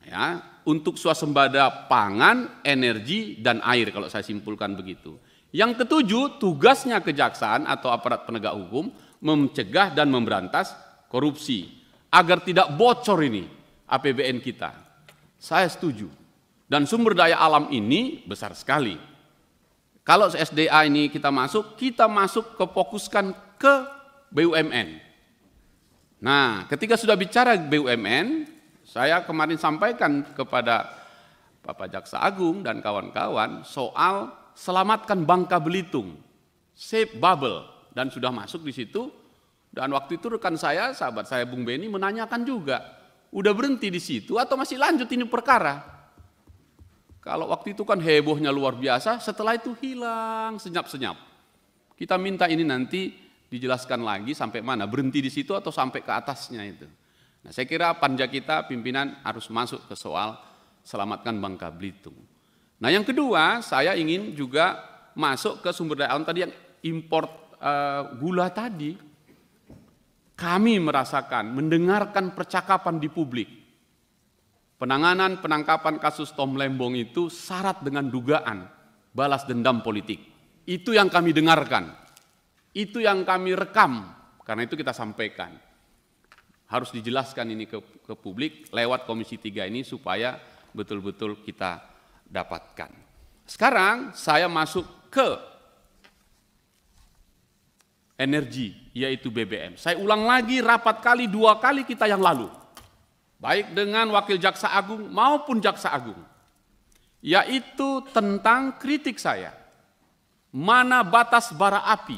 Ya, untuk swasembada pangan, energi, dan air kalau saya simpulkan begitu. Yang ketujuh, tugasnya kejaksaan atau aparat penegak hukum mencegah dan memberantas korupsi agar tidak bocor ini APBN kita. Saya setuju. Dan sumber daya alam ini besar sekali. Kalau SDA ini kita masuk ke fokuskan ke BUMN. Nah, ketika sudah bicara BUMN, saya kemarin sampaikan kepada Bapak Jaksa Agung dan kawan-kawan soal selamatkan Bangka Belitung, Save Bubble, dan sudah masuk di situ. Dan waktu itu rekan saya, sahabat saya Bung Beni menanyakan juga, udah berhenti di situ atau masih lanjut ini perkara? Kalau waktu itu kan hebohnya luar biasa, setelah itu hilang senyap-senyap. Kita minta ini nanti dijelaskan lagi sampai mana, berhenti di situ atau sampai ke atasnya itu. Nah, saya kira panja kita pimpinan harus masuk ke soal selamatkan Bangka Belitung. Nah, yang kedua, saya ingin juga masuk ke sumber daya alam tadi yang import gula tadi. Kami merasakan, mendengarkan percakapan di publik. Penanganan penangkapan kasus Tom Lembong itu syarat dengan dugaan balas dendam politik. Itu yang kami dengarkan. Itu yang kami rekam. Karena itu kita sampaikan. Harus dijelaskan ini ke publik lewat Komisi 3 ini supaya betul-betul kita dapatkan. Sekarang saya masuk ke energi, yaitu BBM. Saya ulang lagi rapat kali 2 kali kita yang lalu. Baik dengan Wakil Jaksa Agung maupun Jaksa Agung. Yaitu tentang kritik saya. Mana batas bara api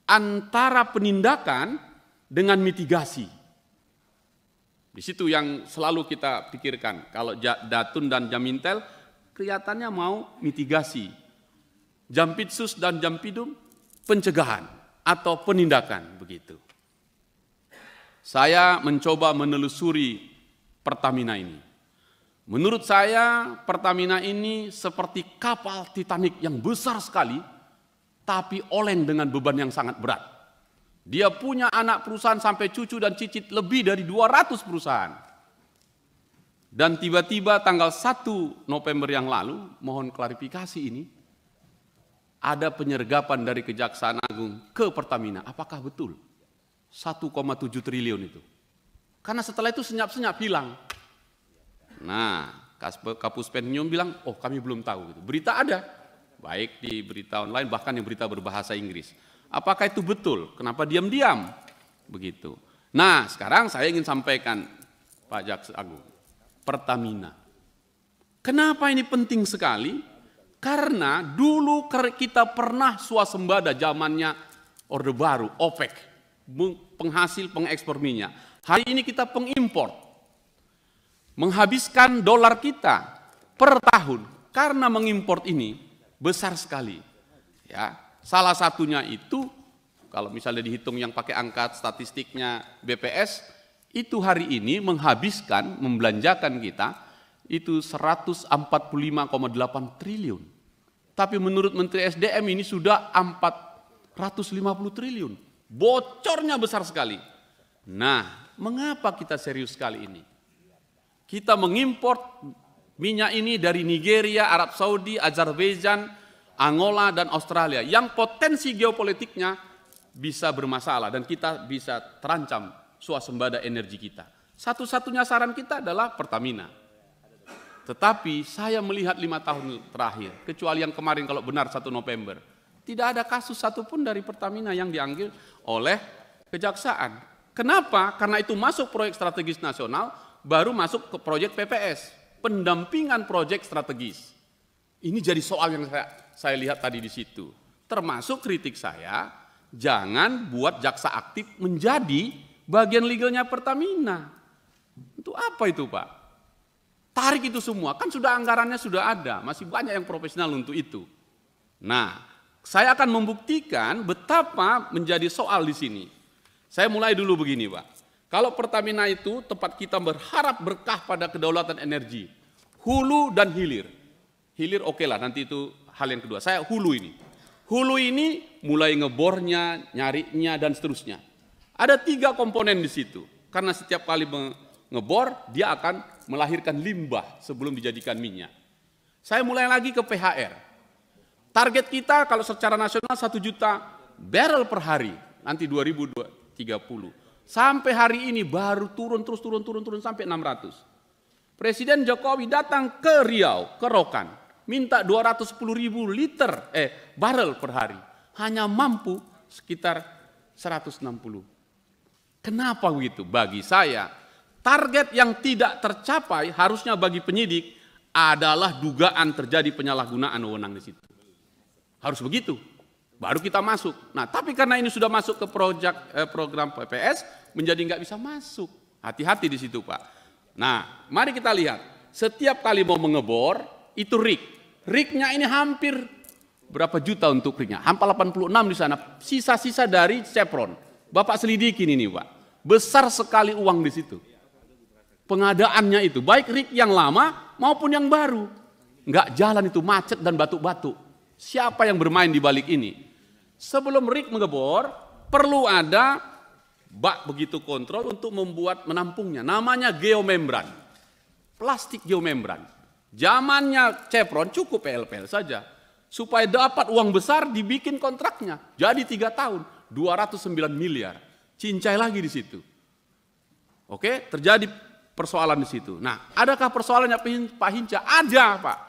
antara penindakan dengan mitigasi. Di situ yang selalu kita pikirkan. Kalau Datun dan Jamintel kelihatannya mau mitigasi. Jampitsus dan Jampidum pencegahan atau penindakan begitu. Saya mencoba menelusuri Pertamina ini. Menurut saya Pertamina ini seperti kapal Titanic yang besar sekali, tapi oleng dengan beban yang sangat berat. Dia punya anak perusahaan sampai cucu dan cicit lebih dari 200 perusahaan. Dan tiba-tiba tanggal 1 November yang lalu, mohon klarifikasi ini, ada penyergapan dari Kejaksaan Agung ke Pertamina. Apakah betul? 1,7 triliun itu. Karena setelah itu senyap-senyap hilang. Nah, Kapus Pensiun bilang, oh kami belum tahu. Berita ada, baik di berita online, bahkan yang berita berbahasa Inggris. Apakah itu betul? Kenapa diam-diam? Begitu. Nah, sekarang saya ingin sampaikan, Pak Jaksa Agung, Pertamina. Kenapa ini penting sekali? Karena dulu kita pernah swasembada zamannya Orde Baru, OPEC, penghasil pengekspor minyak. Hari ini kita pengimpor. Menghabiskan dolar kita per tahun karena mengimpor ini besar sekali. Ya, salah satunya itu kalau misalnya dihitung yang pakai angka statistiknya BPS, itu hari ini menghabiskan, membelanjakan kita itu 145,8 triliun. Tapi menurut Menteri SDM ini sudah 450 triliun. Bocornya besar sekali. Nah, mengapa kita serius sekali ini? Kita mengimpor minyak ini dari Nigeria, Arab Saudi, Azerbaijan, Angola, dan Australia. Yang potensi geopolitiknya bisa bermasalah dan kita bisa terancam swasembada energi kita. Satu-satunya saran kita adalah Pertamina. Tetapi saya melihat 5 tahun terakhir, kecuali yang kemarin kalau benar 1 November, tidak ada kasus satupun dari Pertamina yang diambil oleh kejaksaan. Kenapa? Karena itu masuk proyek strategis nasional, baru masuk ke proyek PPS, pendampingan proyek strategis. Ini jadi soal yang saya lihat tadi di situ. Termasuk kritik saya, jangan buat jaksa aktif menjadi bagian legalnya Pertamina. Itu apa itu, Pak? Tarik itu semua, kan sudah anggarannya sudah ada, masih banyak yang profesional untuk itu. Nah, saya akan membuktikan betapa menjadi soal di sini. Saya mulai dulu begini, Pak. Kalau Pertamina itu tempat kita berharap berkah pada kedaulatan energi, hulu dan hilir. Hilir oke lah, nanti itu hal yang kedua. Saya hulu ini. Hulu ini mulai ngebornya, nyarinya, dan seterusnya. Ada 3 komponen di situ. Karena setiap kali ngebor, dia akan melahirkan limbah sebelum dijadikan minyak. Saya mulai lagi ke PHR. Target kita kalau secara nasional 1 juta barrel per hari, nanti 2030. Sampai hari ini baru turun sampai 600. Presiden Jokowi datang ke Riau, ke Rokan, minta 210.000 liter barrel per hari. Hanya mampu sekitar 160. Kenapa begitu? Bagi saya, target yang tidak tercapai harusnya bagi penyidik adalah dugaan terjadi penyalahgunaan wewenang di situ. Harus begitu. Baru kita masuk. Nah, tapi karena ini sudah masuk ke program PPS, menjadi nggak bisa masuk. Hati-hati di situ, Pak. Nah, mari kita lihat. Setiap kali mau mengebor, itu rig. Rignya ini hampir berapa juta untuk rignya? Hampir 86 di sana. Sisa-sisa dari Chevron. Bapak selidikin ini, Pak. Besar sekali uang di situ. Pengadaannya itu, baik rig yang lama maupun yang baru. Nggak jalan itu, macet dan batuk-batuk. Siapa yang bermain di balik ini? Sebelum rig mengebor, perlu ada bak begitu kontrol untuk membuat menampungnya. Namanya geomembran. Plastik geomembran. Zamannya Chevron cukup PLPL saja. Supaya dapat uang besar dibikin kontraknya. Jadi 3 tahun, 209 miliar. Cincai lagi di situ. Oke, terjadi persoalan di situ. Nah, adakah persoalannya Pak Hinca? Ada, Pak.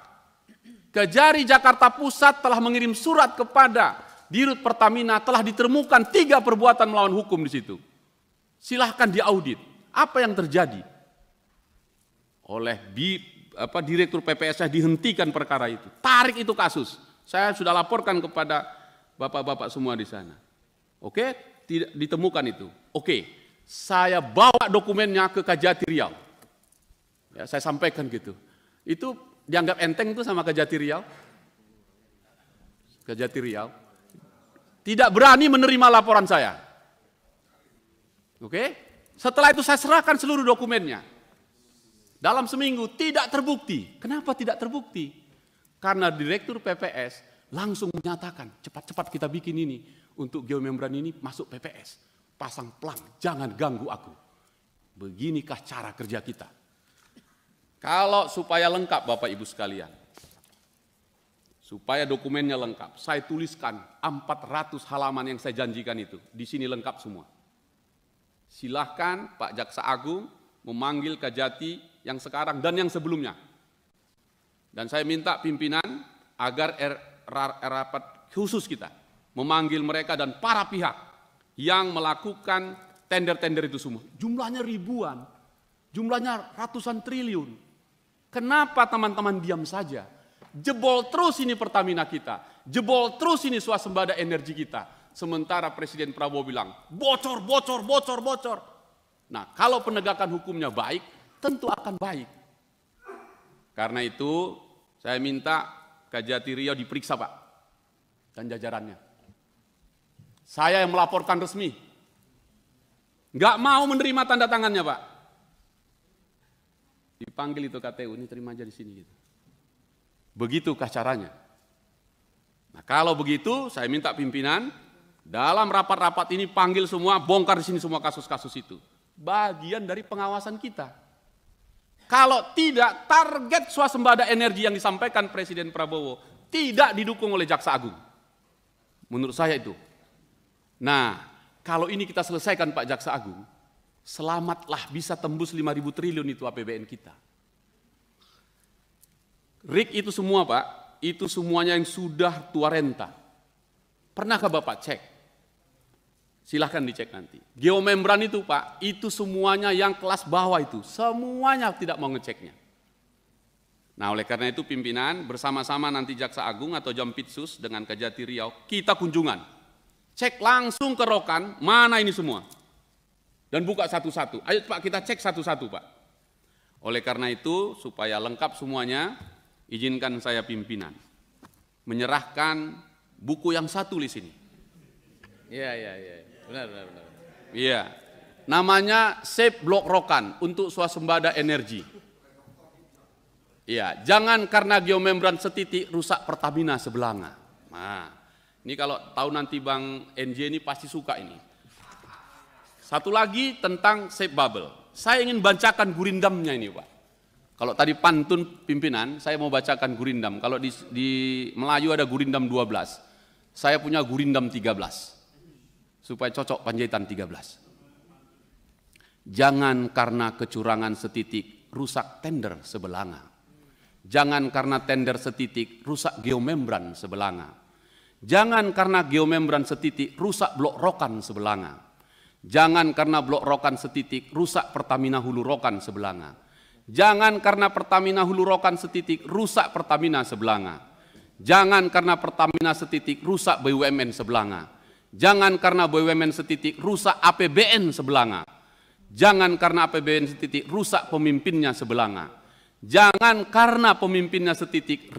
Kejari Jakarta Pusat telah mengirim surat kepada Dirut Pertamina, telah ditemukan 3 perbuatan melawan hukum di situ. Silahkan diaudit. Apa yang terjadi? Oleh Direktur PPS dihentikan perkara itu. Tarik itu kasus. Saya sudah laporkan kepada bapak-bapak semua di sana. Oke, tidak ditemukan itu. Oke, saya bawa dokumennya ke Kajati Riau. Ya, saya sampaikan gitu. Itu dianggap enteng itu sama Kajati Riau. Kajati Riau tidak berani menerima laporan saya. Oke? Setelah itu saya serahkan seluruh dokumennya. Dalam seminggu tidak terbukti. Kenapa tidak terbukti? Karena Direktur PPS langsung menyatakan, cepat-cepat kita bikin ini. Untuk geomembran ini masuk PPS. Pasang plang, jangan ganggu aku. Beginikah cara kerja kita. Kalau supaya lengkap Bapak Ibu sekalian. Supaya dokumennya lengkap, saya tuliskan 400 halaman yang saya janjikan itu. Di sini lengkap semua. Silahkan Pak Jaksa Agung memanggil Kajati yang sekarang dan yang sebelumnya. Dan saya minta pimpinan agar rapat khusus kita memanggil mereka dan para pihak yang melakukan tender-tender itu semua. Jumlahnya ribuan, jumlahnya ratusan triliun. Kenapa teman-teman diam saja? Jebol terus ini Pertamina kita, jebol terus ini swasembada energi kita. Sementara Presiden Prabowo bilang, bocor. Nah, kalau penegakan hukumnya baik, tentu akan baik. Karena itu, saya minta Kajati Riau diperiksa, Pak, dan jajarannya. Saya yang melaporkan resmi. Nggak mau menerima tanda tangannya, Pak. Dipanggil itu KTU, ini terima aja di sini gitu. Begitukah caranya? Nah, kalau begitu saya minta pimpinan dalam rapat-rapat ini panggil semua, bongkar di sini semua kasus-kasus itu. Bagian dari pengawasan kita. Kalau tidak, target swasembada energi yang disampaikan Presiden Prabowo tidak didukung oleh Jaksa Agung. Menurut saya itu. Nah, kalau ini kita selesaikan Pak Jaksa Agung, selamatlah bisa tembus 5.000 triliun itu APBN kita. RIK itu semua Pak, itu semuanya yang sudah tua renta. Pernahkah Bapak cek? Silahkan dicek nanti. Geomembran itu Pak, itu semuanya yang kelas bawah itu, semuanya tidak mau ngeceknya. Nah oleh karena itu pimpinan bersama-sama nanti Jaksa Agung atau Jampitsus dengan Kejati Riau, kita kunjungan. Cek langsung ke Rokan, mana ini semua. Dan buka satu-satu. Ayo Pak kita cek satu-satu Pak. Oleh karena itu supaya lengkap semuanya, izinkan saya pimpinan menyerahkan buku yang saya tulis ini. Iya, benar. Iya, namanya Save Blok Rokan untuk swasembada energi. Iya, jangan karena geomembran setitik rusak Pertamina Sebelanga. Nah, ini kalau tahu nanti Bang NJ ini pasti suka ini. Satu lagi tentang Save Bubble. Saya ingin bacakan gurindamnya ini Pak. Kalau tadi pantun pimpinan, saya mau bacakan gurindam. Kalau di Melayu ada gurindam 12. Saya punya gurindam 13. Supaya cocok Panjaitan 13. Jangan karena kecurangan setitik rusak tender Sebelanga. Jangan karena tender setitik rusak geomembran Sebelanga. Jangan karena geomembran setitik rusak blok Rokan Sebelanga. Jangan karena blok Rokan setitik rusak Pertamina Hulu Rokan Sebelanga. Jangan karena Pertamina Hulu Rokan setitik rusak Pertamina Sebelanga. Jangan karena Pertamina setitik rusak BUMN Sebelanga. Jangan karena BUMN setitik rusak APBN Sebelanga. Jangan karena APBN setitik rusak pemimpinnya Sebelanga. Jangan karena pemimpinnya setitik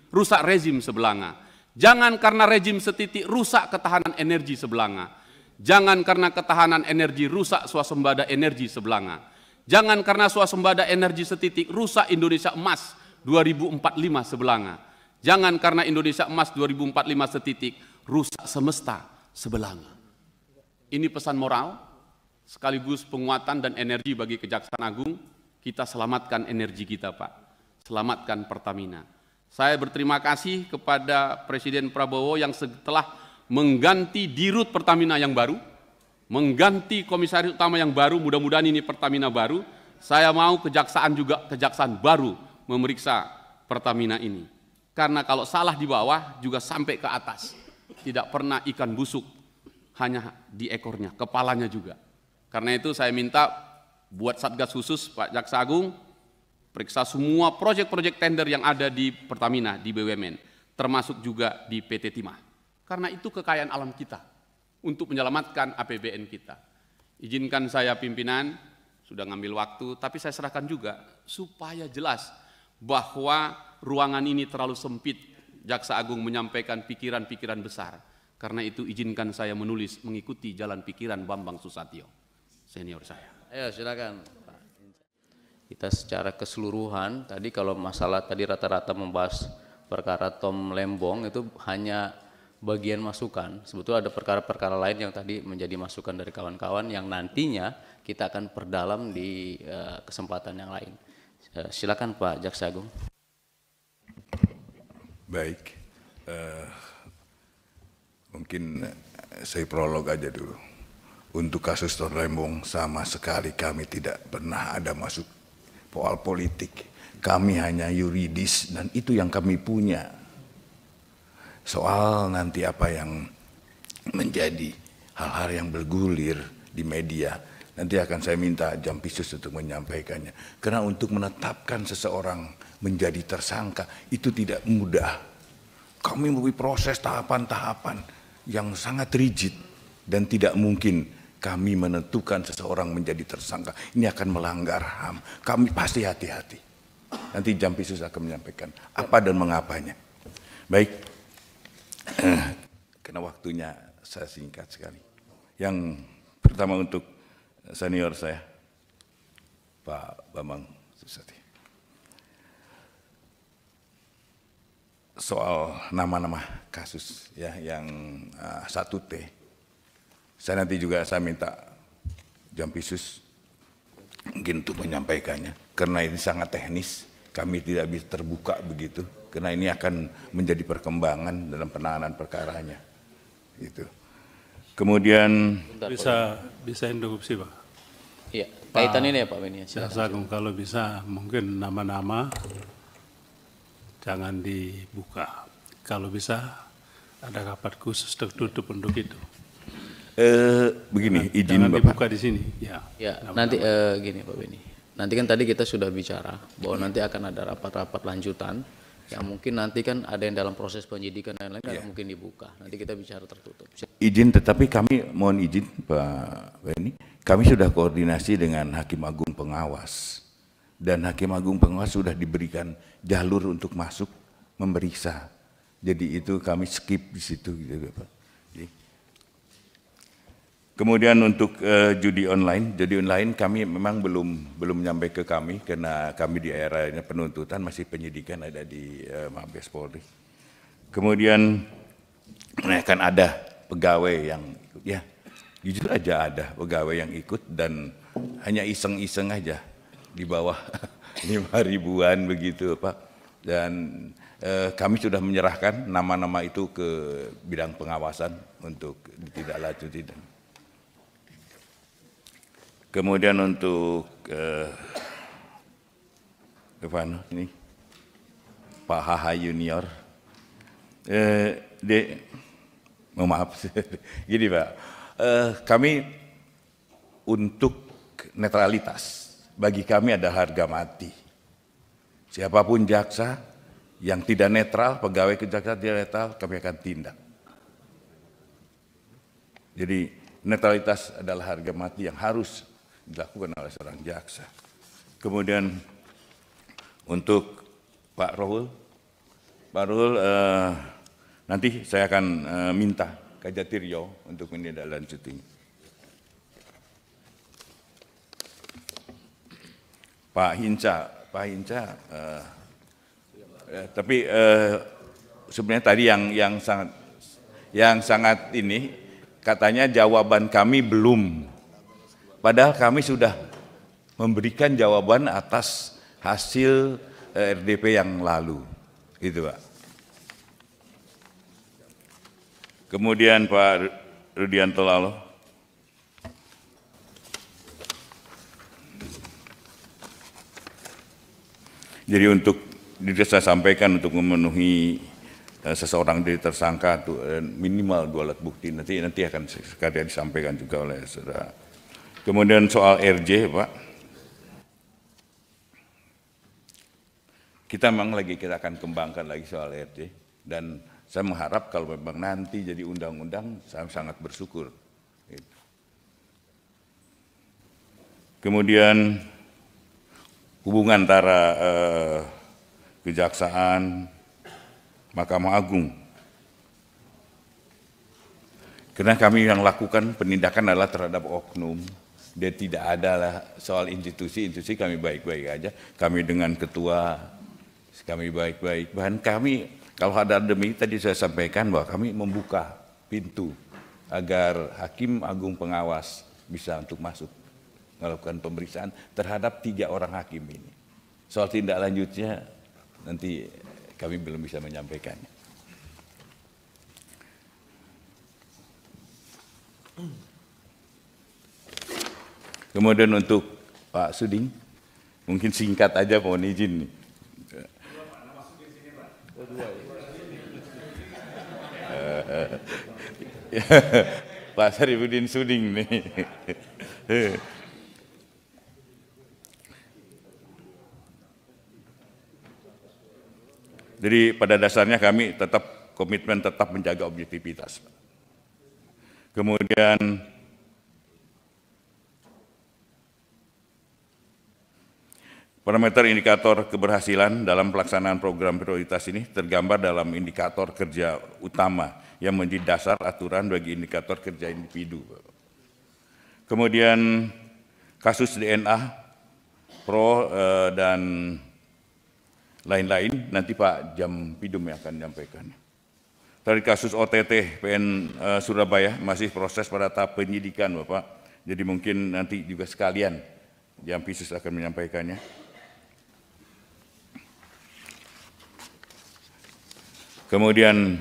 rusak rezim Sebelanga. Jangan karena rezim setitik rusak ketahanan energi Sebelanga. Jangan karena ketahanan energi rusak swasembada energi Sebelanga. Jangan karena swasembada energi setitik rusak Indonesia Emas 2045 Sebelanga. Jangan karena Indonesia Emas 2045 setitik rusak semesta Sebelanga. Ini pesan moral sekaligus penguatan dan energi bagi Kejaksaan Agung. Kita selamatkan energi kita Pak, selamatkan Pertamina. Saya berterima kasih kepada Presiden Prabowo yang setelah mengganti Dirut Pertamina yang baru, mengganti komisaris utama yang baru, mudah-mudahan ini Pertamina baru, saya mau kejaksaan baru memeriksa Pertamina ini. Karena kalau salah di bawah juga sampai ke atas, tidak pernah ikan busuk hanya di ekornya, kepalanya juga. Karena itu saya minta buat Satgas khusus Pak Jaksa Agung, periksa semua proyek-proyek tender yang ada di Pertamina, di BUMN, termasuk juga di PT Timah. Karena itu kekayaan alam kita, untuk menyelamatkan APBN kita. Izinkan saya pimpinan, sudah ngambil waktu, tapi saya serahkan juga, supaya jelas bahwa ruangan ini terlalu sempit, Jaksa Agung menyampaikan pikiran-pikiran besar. Karena itu izinkan saya menulis mengikuti jalan pikiran Bambang Susatyo, senior saya. Ayo silakan Pak. Kita secara keseluruhan tadi kalau masalah tadi rata-rata membahas perkara Tom Lembong itu hanya bagian masukan. Sebetulnya ada perkara-perkara lain yang tadi menjadi masukan dari kawan-kawan yang nantinya kita akan perdalam di kesempatan yang lain. Silakan Pak Jaksa Agung. Baik, mungkin saya prolog aja dulu. Untuk kasus Tom Lembong sama sekali kami tidak pernah ada masuk soal politik. Kami hanya yuridis dan itu yang kami punya. Soal nanti apa yang menjadi hal-hal yang bergulir di media, nanti akan saya minta Jampitsus untuk menyampaikannya. Karena untuk menetapkan seseorang menjadi tersangka itu tidak mudah. Kami melalui proses tahapan-tahapan yang sangat rigid dan tidak mungkin kami menentukan seseorang menjadi tersangka. Ini akan melanggar HAM. Kami pasti hati-hati. Nanti Jampitsus akan menyampaikan apa dan mengapanya. Baik, karena waktunya saya singkat sekali. Yang pertama untuk senior saya, Pak Bambang Susatyo. Soal nama-nama kasus ya yang 1T. Saya nanti juga saya minta Jampitsus mungkin untuk menyampaikannya. Karena ini sangat teknis, kami tidak bisa terbuka begitu. Karena ini akan menjadi perkembangan dalam penanganan perkaranya. Gitu. Kemudian bisa interupsi Pak. Iya, kaitan ini ya Pak Beni. Jaksa Agung kalau bisa mungkin nama-nama jangan dibuka. Kalau bisa ada rapat khusus tertutup untuk itu. Begini, izin Jangan Bapak. dibuka di sini. Ya. Ya, nanti gini Pak Beni. Nanti kan tadi kita sudah bicara bahwa nanti akan ada rapat-rapat lanjutan yang mungkin nanti kan ada yang dalam proses penyidikan dan lain-lain mungkin dibuka. Nanti kita bicara tertutup. Izin, tetapi kami mohon izin Pak Beni, kami sudah koordinasi dengan Hakim Agung Pengawas. Dan Hakim Agung Pengawas sudah diberikan jalur untuk masuk memeriksa. Jadi itu kami skip di situ gitu Pak. Kemudian untuk judi online kami memang belum nyampe ke kami karena kami di eranya penuntutan masih penyidikan ada di Mabes Polri. Kemudian akan ada pegawai yang ya jujur aja ada pegawai yang ikut dan hanya iseng-iseng aja di bawah 5 ribuan begitu Pak. Dan kami sudah menyerahkan nama-nama itu ke bidang pengawasan untuk ditindaklanjuti. Kemudian untuk ini Pak HH Junior, maaf, gini Pak, kami untuk netralitas bagi kami ada harga mati. Siapapun jaksa yang tidak netral, pegawai kejaksaan tidak netral, kami akan tindak. Jadi netralitas adalah harga mati yang harus dilakukan oleh seorang jaksa. Kemudian untuk Pak Rohul, nanti saya akan minta Kajati Riau untuk menindaklanjuti. Pak Hinca, tapi sebenarnya tadi yang sangat ini katanya jawaban kami belum. Padahal kami sudah memberikan jawaban atas hasil RDP yang lalu, gitu Pak. Kemudian Pak Rudianto Lalo. Jadi untuk saya sampaikan untuk memenuhi seseorang jadi tersangka minimal 2 alat bukti nanti akan sekalian disampaikan juga oleh saudara. Kemudian soal RJ Pak, kita akan kembangkan lagi soal RJ dan saya mengharap kalau memang nanti jadi undang-undang saya sangat bersyukur. Kemudian hubungan antara Kejaksaan, Mahkamah Agung. Karena kami yang lakukan penindakan adalah terhadap oknum. Dia tidak ada lah soal institusi kami baik-baik aja. Kami dengan ketua, kami baik-baik. Bahkan kami kalau ada demi tadi saya sampaikan bahwa kami membuka pintu agar Hakim Agung Pengawas bisa untuk masuk melakukan pemeriksaan terhadap 3 orang hakim ini. Soal tindak lanjutnya nanti kami belum bisa menyampaikannya. Kemudian untuk Pak Suding, mungkin singkat aja mohon izin nih. Pak Sarifudin Suding nih. Jadi pada dasarnya kami tetap komitmen tetap menjaga objektivitas. Kemudian parameter indikator keberhasilan dalam pelaksanaan program prioritas ini tergambar dalam indikator kerja utama yang menjadi dasar aturan bagi indikator kerja individu. Kemudian kasus DNA, Pro dan lain-lain nanti Pak Jampidum yang akan menyampaikan. Dari kasus OTT PN Surabaya masih proses pada tahap penyidikan Bapak. Jadi mungkin nanti juga sekalian Jampisus akan menyampaikannya. Kemudian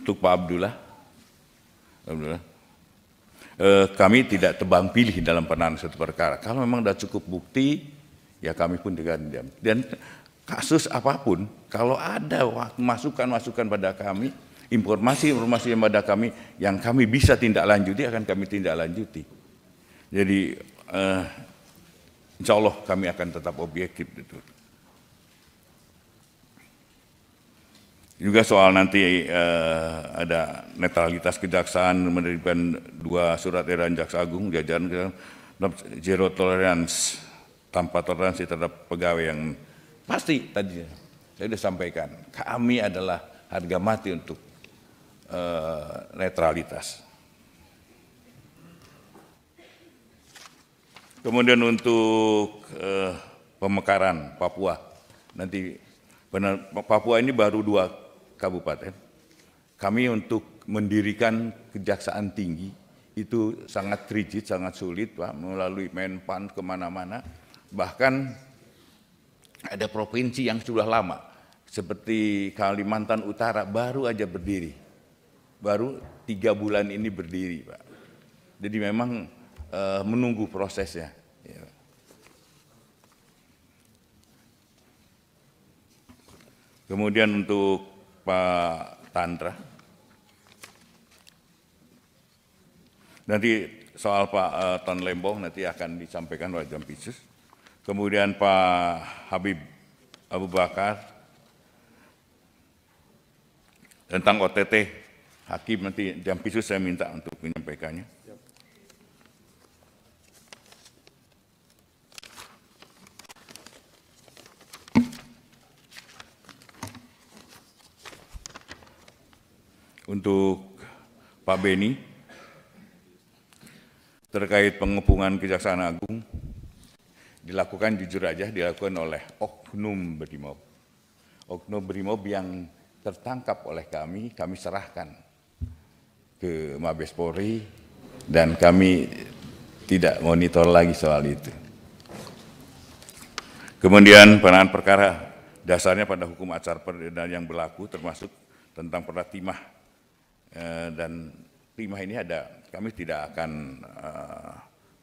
untuk Pak Abdullah, kami tidak tebang pilih dalam penanganan satu perkara. Kalau memang sudah cukup bukti, ya kami pun dengan diam. Dan kasus apapun, kalau ada masukan-masukan pada kami, Informasi-informasi yang ada kami, yang kami bisa tindak lanjuti, akan kami tindak lanjuti. Jadi, insya Allah kami akan tetap objektif. Juga soal nanti ada netralitas kejaksaan menerbitkan 2 surat edaran Jaksa Agung, jajaran zero tolerance, tanpa toleransi terhadap pegawai yang pasti tadi saya sudah sampaikan. Kami adalah harga mati untuk netralitas. Kemudian untuk pemekaran Papua, nanti Papua ini baru 2 kabupaten. Kami untuk mendirikan kejaksaan tinggi itu sangat rigid, sangat sulit, Pak, melalui Menpan kemana-mana. Bahkan ada provinsi yang sudah lama, seperti Kalimantan Utara baru aja berdiri. Baru 3 bulan ini berdiri, Pak. Jadi memang menunggu prosesnya. Ya. Kemudian untuk Pak Tandra, nanti soal Pak Tom Lembong nanti akan disampaikan oleh Jampitsus. Kemudian Pak Habib Abu Bakar tentang OTT Hakim, nanti Jampitsus saya minta untuk menyampaikannya. Untuk Pak Beni, terkait pengepungan Kejaksaan Agung, dilakukan jujur aja, dilakukan oleh oknum Brimob. Oknum Brimob yang tertangkap oleh kami serahkan ke Mabes Polri, dan kami tidak monitor lagi soal itu. Kemudian penanganan perkara dasarnya pada hukum acara perdana yang berlaku, termasuk tentang perda timah, dan timah ini ada, kami tidak akan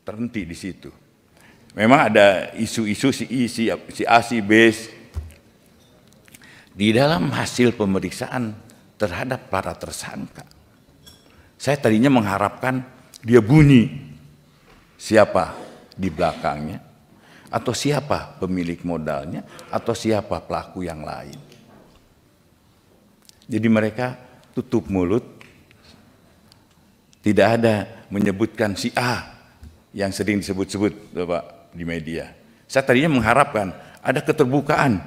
terhenti di situ. Memang ada isu-isu si A, si B. Di dalam hasil pemeriksaan terhadap para tersangka, saya tadinya mengharapkan dia bunyi siapa di belakangnya, atau siapa pemilik modalnya, atau siapa pelaku yang lain. Jadi mereka tutup mulut, tidak ada menyebutkan si A yang sering disebut-sebut, Bapak, di media. Saya tadinya mengharapkan ada keterbukaan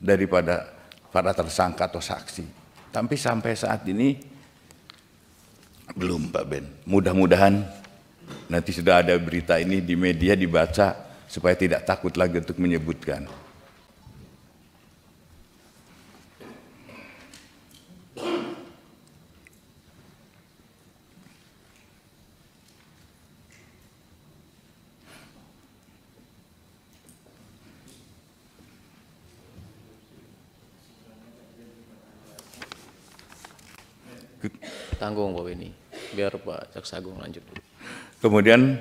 daripada para tersangka atau saksi. Tapi sampai saat ini belum, Pak Ben. Mudah-mudahan nanti sudah ada berita ini di media, dibaca, supaya tidak takut lagi untuk menyebutkan. Tanggung Pak Beni, biar Pak Jaksa Agung lanjut. Kemudian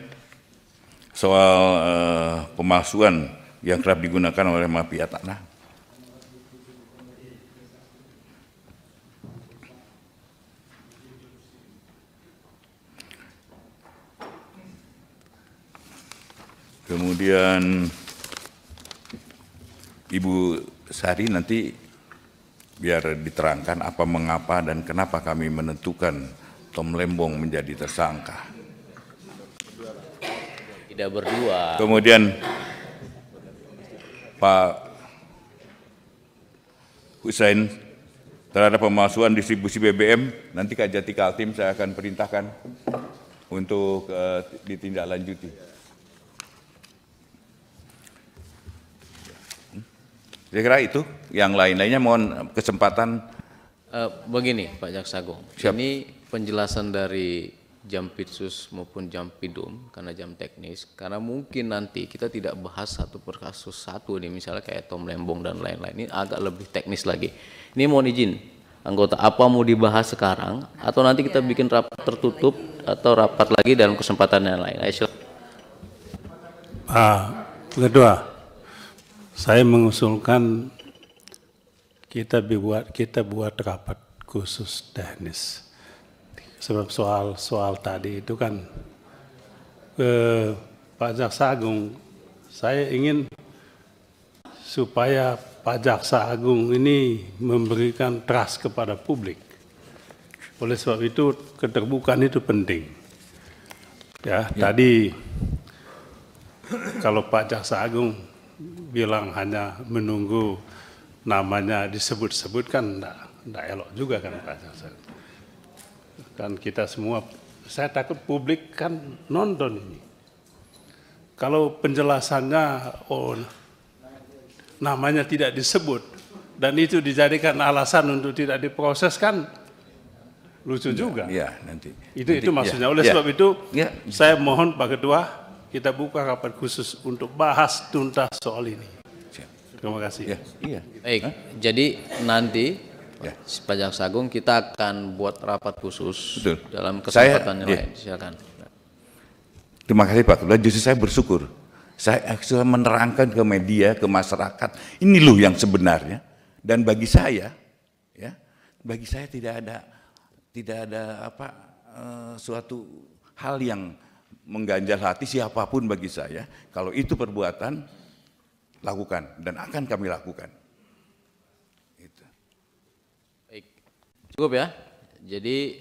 soal pemalsuan yang kerap digunakan oleh mafia tanah. Kemudian Ibu Sari nanti biar diterangkan apa, mengapa, dan kenapa kami menentukan Tom Lembong menjadi tersangka. Tidak berdua. Kemudian Pak Hussein terhadap pemalsuan distribusi BBM, nanti Kajati Kaltim saya akan perintahkan untuk ditindaklanjuti. Saya kira itu, yang lain-lainnya mohon kesempatan. Begini Pak Jaksa Agung, ini penjelasan dari Jampitsus maupun Jampidum karena jam teknis, karena mungkin nanti kita tidak bahas satu per kasus satu nih, misalnya kayak Tom Lembong dan lain-lain, ini agak lebih teknis lagi. Ini mohon izin anggota, apa mau dibahas sekarang atau nanti kita bikin rapat tertutup atau rapat lagi dalam kesempatan yang lain? Ayo silakan. Kedua, saya mengusulkan kita buat rapat khusus teknis. Sebab soal tadi itu kan Pak Jaksa Agung, saya ingin supaya Pak Jaksa Agung ini memberikan trust kepada publik. Oleh sebab itu keterbukaan itu penting. Ya, tadi kalau Pak Jaksa Agung bilang hanya menunggu namanya disebut-sebut kan enggak elok juga kan Pak Jaksa. Kan kita semua, saya takut publik kan nonton ini. Kalau penjelasannya namanya tidak disebut dan itu dijadikan alasan untuk tidak diproses kan lucu juga. Ya, nanti. Itu maksudnya. Oleh sebab itu saya mohon Pak Ketua kita buka rapat khusus untuk bahas tuntas soal ini. Terima kasih. Iya. Baik, jadi nanti Pak Jaksa Agung kita akan buat rapat khusus dalam kesempatan yang lain. Silakan. Terima kasih Pak Ketua. Justru saya bersyukur. Saya sudah menerangkan ke media, ke masyarakat. Ini loh yang sebenarnya. Dan bagi saya, tidak ada suatu hal yang mengganjal hati siapapun bagi saya. Kalau itu perbuatan, lakukan dan akan kami lakukan. Itu. Baik, cukup ya. Jadi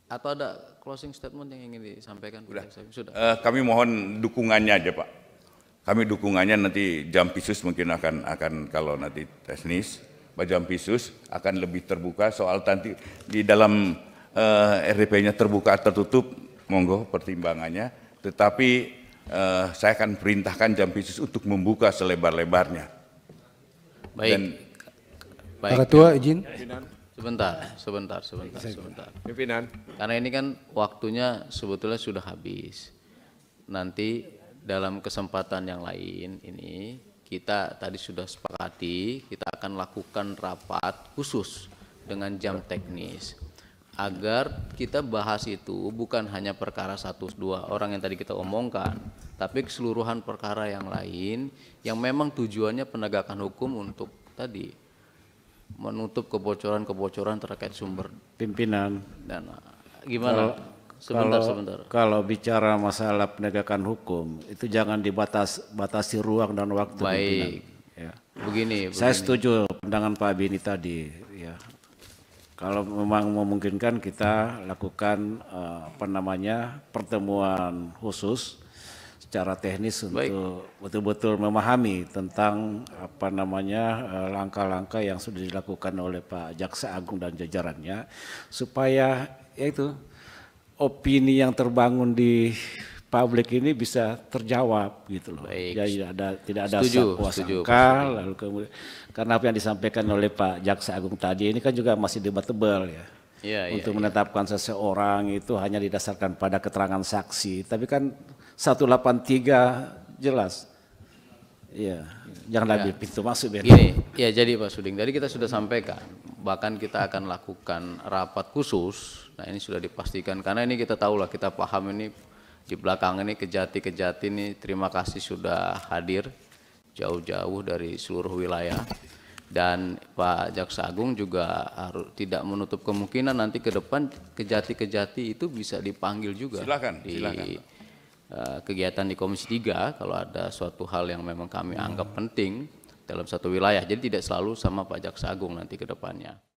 atau ada closing statement yang ingin disampaikan? Sudah. Kami mohon dukungannya aja Pak. Kami dukungannya nanti Jampisus mungkin akan kalau nanti teknis, Pak Jampisus akan lebih terbuka soal nanti di dalam RDP-nya terbuka tertutup, monggo pertimbangannya. Tetapi saya akan perintahkan Jampisus untuk membuka selebar-lebarnya. Baik. Pak Ketua izin. Sebentar. Pimpinan. Karena ini kan waktunya sebetulnya sudah habis. Nanti dalam kesempatan yang lain ini kita tadi sudah sepakati kita akan lakukan rapat khusus dengan jam teknis agar kita bahas itu bukan hanya perkara 1-2 orang yang tadi kita omongkan, tapi keseluruhan perkara yang lain yang memang tujuannya penegakan hukum untuk tadi menutup kebocoran-kebocoran terkait sumber pimpinan. dan gimana? Sebentar. Kalau bicara masalah penegakan hukum itu jangan batasi ruang dan waktu. Baik. Ya. Begini. Saya setuju pandangan Pak Bini tadi. Ya. Kalau memang memungkinkan kita lakukan pertemuan khusus secara teknis untuk betul-betul memahami tentang langkah-langkah yang sudah dilakukan oleh Pak Jaksa Agung dan jajarannya supaya yaitu opini yang terbangun di publik ini bisa terjawab gitu loh. Jadi tidak ada sangka lalu kemudian karena apa yang disampaikan oleh Pak Jaksa Agung tadi ini kan juga masih debatable ya. Untuk menetapkan seseorang itu hanya didasarkan pada keterangan saksi, tapi kan 183 jelas. Iya, jangan lagi pintu masuk biar. Gini, ya jadi Pak Suding, tadi kita sudah sampaikan, bahkan kita akan lakukan rapat khusus. Nah ini sudah dipastikan, karena ini kita tahu lah, kita paham ini di belakang ini kejati-kejati ini terima kasih sudah hadir jauh-jauh dari seluruh wilayah. Dan Pak Jaksa Agung juga harus tidak menutup kemungkinan nanti ke depan kejati-kejati itu bisa dipanggil juga. Silakan. Kegiatan di Komisi 3 kalau ada suatu hal yang memang kami anggap penting dalam satu wilayah. Jadi tidak selalu sama Pak Jaksa Agung nanti ke depannya.